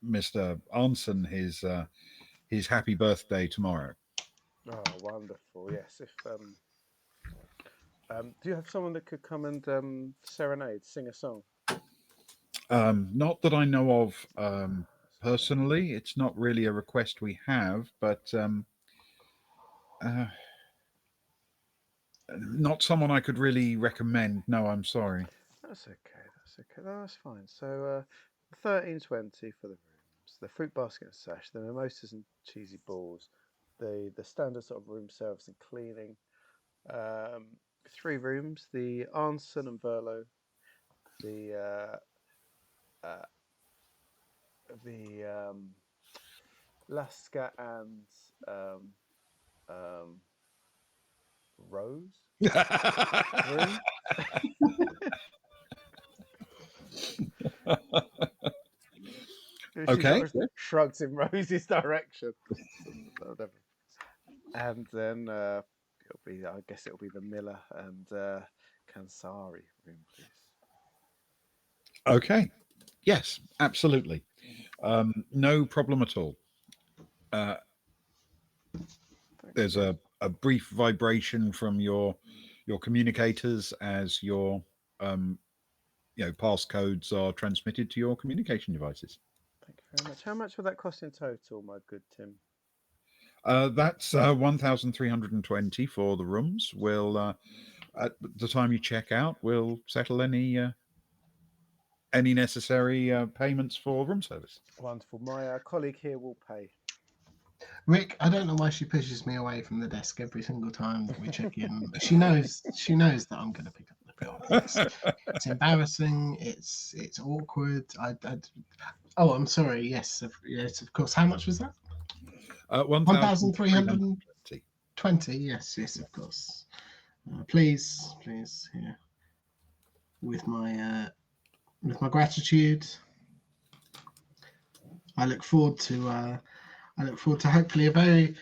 Mr. Arnson his happy birthday tomorrow. Oh, wonderful! Yes. If do you have someone that could come and serenade, sing a song? Not that I know of personally. It's not really a request we have, but not someone I could really recommend. No, I'm sorry. That's okay. No, that's fine. So, 1320 for the rooms, the fruit basket and sash, the mimosas and cheesy balls, the standard sort of room service and cleaning. 3 rooms, the Arnson and Verlo, the Laska and um, Rose room. She Okay. sort of shrugs in Rose's direction. And then I guess it'll be the Miller and Kansari room, please. Okay. Yes, absolutely. No problem at all. There's a brief vibration from your communicators as your passcodes are transmitted to your communication devices. Thank you very much. How much will that cost in total, my good Tim? That's 1,320 for the rooms. We'll at the time you check out, we'll settle any necessary payments for room service. Wonderful. My colleague here will pay. Rick, I don't know why she pushes me away from the desk every single time that we check in. She knows that I'm going to pick up the bill. It's embarrassing. It's awkward. Oh, I'm sorry. Yes, of course. How much was that? 1,320. Yes, of course. Please, here. With my gratitude, I look forward to hopefully a very,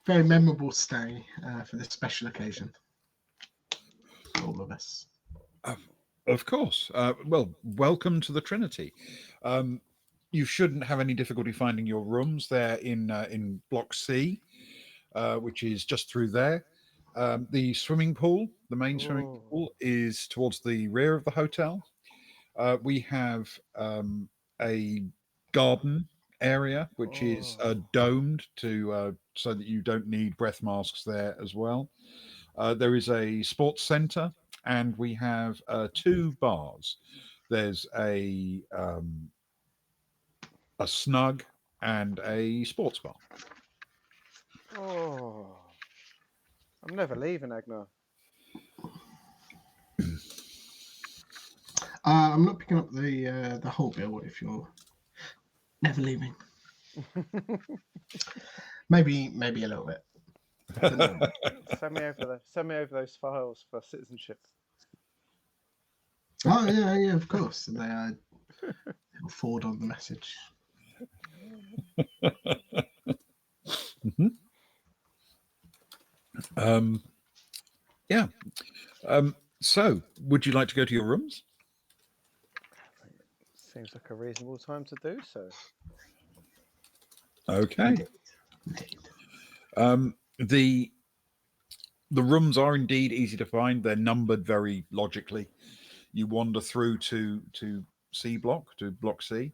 very memorable stay for this special occasion. For all of us. Of course. Well, welcome to the Trinity. You shouldn't have any difficulty finding your rooms. They're in Block C, which is just through there. The swimming pool, the main swimming pool, is towards the rear of the hotel. We have a garden area, which is domed to so that you don't need breath masks there as well. There is a sports centre, and we have 2 bars. There's a snug and a sports bar. Oh, I'm never leaving, Agnar. I'm not picking up the whole bill if you're never leaving. maybe a little bit. Send me over those files for citizenship. Oh yeah, of course. And they'll forward on the message. Mm-hmm. Yeah. So, would you like to go to your rooms? Seems like a reasonable time to do so. Okay. The rooms are indeed easy to find. They're numbered very logically. You wander through to C block, to Block C,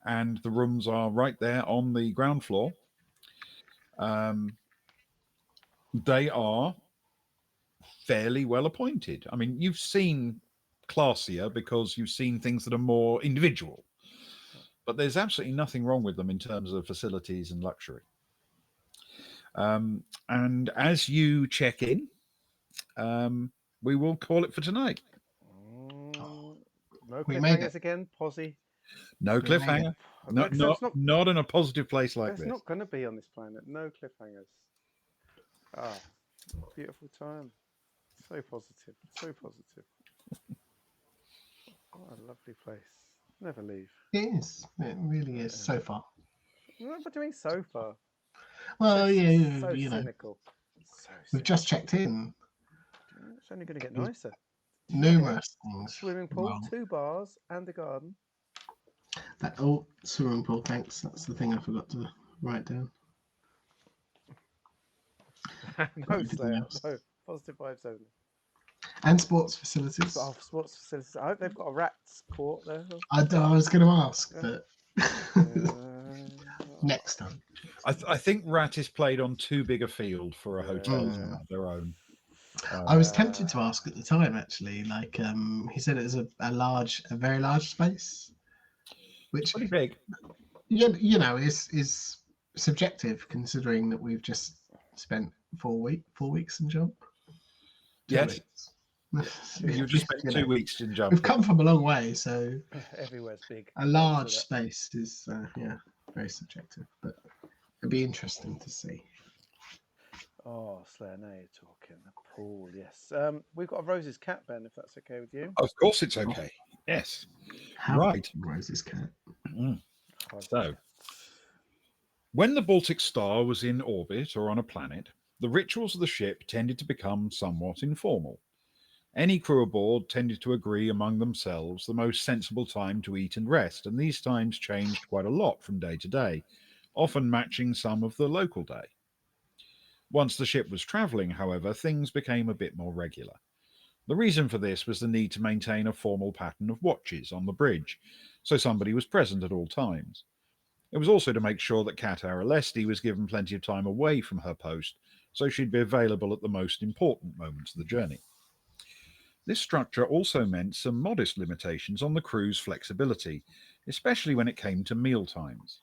and the rooms are right there on the ground floor. They are fairly well appointed. I mean, you've seen classier because you've seen things that are more individual, but there's absolutely nothing wrong with them in terms of facilities and luxury. And as you check in, we will call it for tonight. No cliffhangers again, Posy. No cliffhanger. Not in a positive place like this. It's not going to be on this planet. No cliffhangers. Ah, beautiful time. So positive. So positive. What a lovely place. Never leave. It is. It really is. So far. What do you mean so far? Well, so cynical. We've just checked in. It's only going to get nicer. Numerous things. Swimming pool, 2 bars, and a garden. Swimming pool. Thanks. That's the thing I forgot to write down. No, positive vibes only. And sports facilities. Sports facilities. I hope they've got a rats court there. I was going to ask, but next time. I think Rat is played on too big a field for a hotel of their own. I was tempted to ask at the time, actually. Like, he said it was a very large space, which pretty big. Is subjective considering that we've just spent 4 weeks in Jump. Yes. You've just spent 2 weeks in Jump. We've come from a long way, so everywhere's big. A large space is very subjective, but it'd be interesting to see. Oh, Slayer, now you're talking. The pool, yes. We've got a Rose's cat, Ben, if that's okay with you. Of course it's okay. Yes. Right. Rose's cat. So, when the Baltic Star was in orbit or on a planet, the rituals of the ship tended to become somewhat informal. Any crew aboard tended to agree among themselves the most sensible time to eat and rest, and these times changed quite a lot from day to day, often matching some of the local day. Once the ship was travelling, however, things became a bit more regular. The reason for this was the need to maintain a formal pattern of watches on the bridge, so somebody was present at all times. It was also to make sure that Cat Aralesti was given plenty of time away from her post, so she'd be available at the most important moments of the journey. This structure also meant some modest limitations on the crew's flexibility, especially when it came to meal times.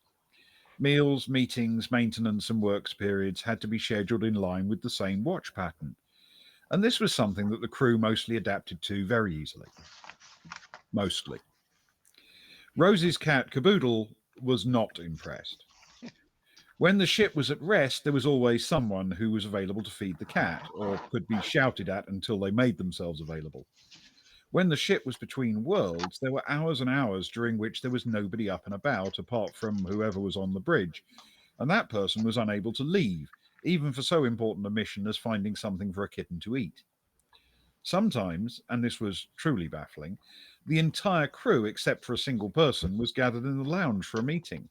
Meals, meetings, maintenance, and works periods had to be scheduled in line with the same watch pattern, and this was something that the crew mostly adapted to very easily. Mostly. Rose's cat Caboodle was not impressed. When the ship was at rest, there was always someone who was available to feed the cat, or could be shouted at until they made themselves available. When the ship was between worlds, there were hours and hours during which there was nobody up and about apart from whoever was on the bridge, and that person was unable to leave, even for so important a mission as finding something for a kitten to eat. Sometimes, and this was truly baffling, the entire crew, except for a single person, was gathered in the lounge for a meeting.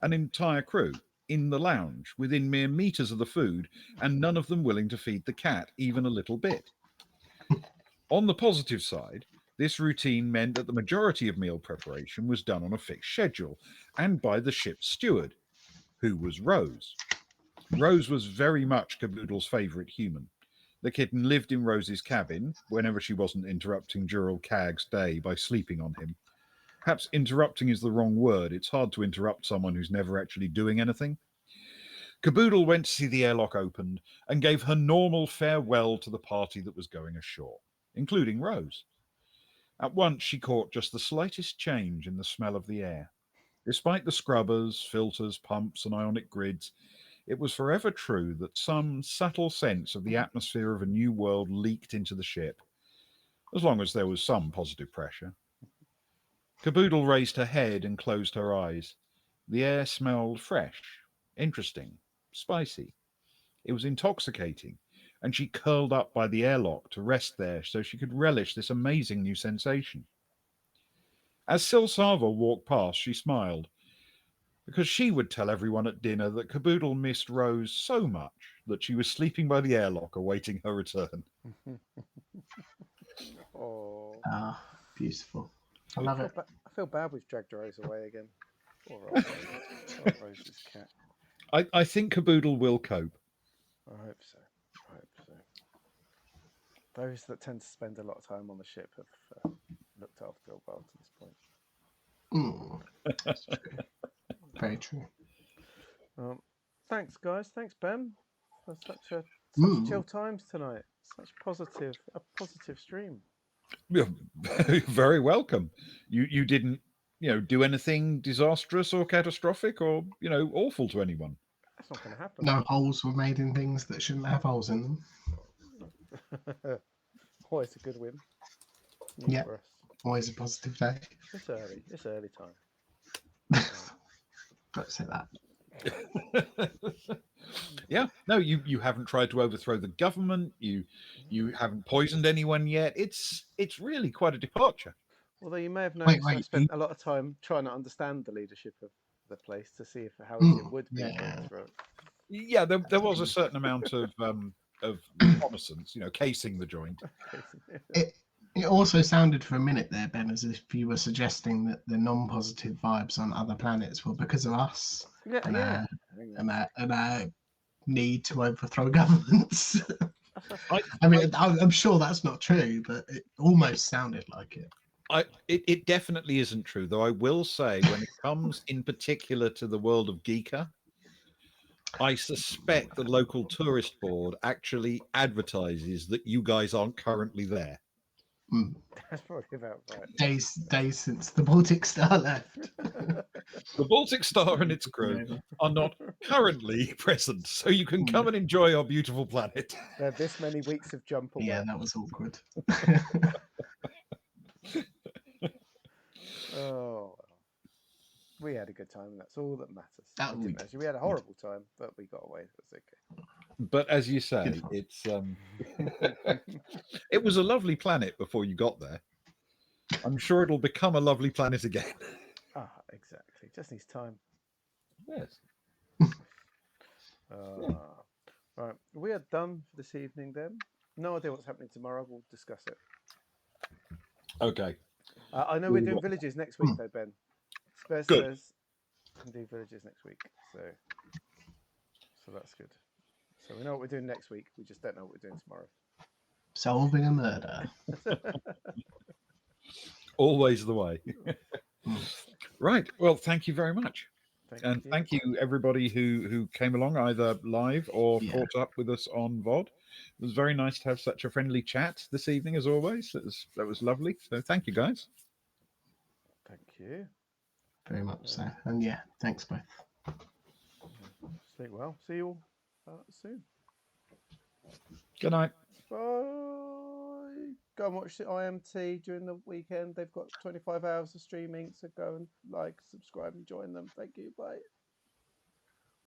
An entire crew in the lounge, within mere meters of the food, and none of them willing to feed the cat even a little bit. On the positive side, this routine meant that the majority of meal preparation was done on a fixed schedule and by the ship's steward, who was Rose. Rose was very much Caboodle's favourite human. The kitten lived in Rose's cabin whenever she wasn't interrupting Gerald Cagg's day by sleeping on him. Perhaps interrupting is the wrong word. It's hard to interrupt someone who's never actually doing anything. Caboodle went to see the airlock opened and gave her normal farewell to the party that was going ashore, including Rose. At once she caught just the slightest change in the smell of the air. Despite the scrubbers, filters, pumps, and ionic grids, it was forever true that some subtle sense of the atmosphere of a new world leaked into the ship, as long as there was some positive pressure. Caboodle raised her head and closed her eyes. The air smelled fresh, interesting, spicy. It was intoxicating, and she curled up by the airlock to rest there so she could relish this amazing new sensation. As Silsava walked past, she smiled, because she would tell everyone at dinner that Caboodle missed Rose so much that she was sleeping by the airlock awaiting her return. Oh, Ah, beautiful. I love it. I feel bad we've dragged Rose away again. Poor old Rose. Poor Rose's cat. I think Caboodle will cope. I hope so. I hope so. Those that tend to spend a lot of time on the ship have looked after her well to this point. That's true. Very true. Thanks, guys. Thanks, Ben, for such chill times tonight. Such a positive stream. You're very welcome. You didn't do anything disastrous or catastrophic or awful to anyone. That's not going to happen. No holes were made in things that shouldn't have holes in them. Always a good win. Yeah. For us. Always a positive day. It's early. It's early time. Don't say that. Yeah, no, you haven't tried to overthrow the government. You haven't poisoned anyone yet. It's really quite a departure. Although you may have noticed, I spent a lot of time trying to understand the leadership of the place to see how easy it would be to overthrow it. Yeah, there was a certain amount of reconnaissance, casing the joint. It also sounded for a minute there, Ben, as if you were suggesting that the non-positive vibes on other planets were because of us and our need to overthrow governments. I'm sure that's not true, but it almost sounded like it. It definitely isn't true, though. I will say, when it comes in particular to the world of Geeka, I suspect the local tourist board actually advertises that you guys aren't currently there. That's probably about right. Days since the Baltic Star left. The Baltic Star and its crew are not currently present, so you can come and enjoy our beautiful planet. They're this many weeks of jump away. Yeah, that was awkward. Oh, well. We had a good time, and that's all that matters. We had a horrible time, but we got away. It was okay. But as you say, it's it was a lovely planet before you got there. I'm sure it'll become a lovely planet again. Ah, exactly. Just needs time. Yes. Right. We are done for this evening then. No idea what's happening tomorrow. We'll discuss it. Okay. I know we're doing villages next week, though, Ben. Spurs Good. says can do villages next week, so that's good. So we know what we're doing next week. We just don't know what we're doing tomorrow. Solving a murder. Always the way. Right. Well, thank you very much. Thank you everybody who came along either live or caught up with us on VOD. It was very nice to have such a friendly chat this evening, as always. That was lovely. So thank you, guys. Thank you. Very much so. And yeah, thanks both. Sleep well. See you all soon. Good night. Bye. Go and watch the IMT during the weekend. They've got 25 hours of streaming, so go and like, subscribe, and join them. Thank you. Bye.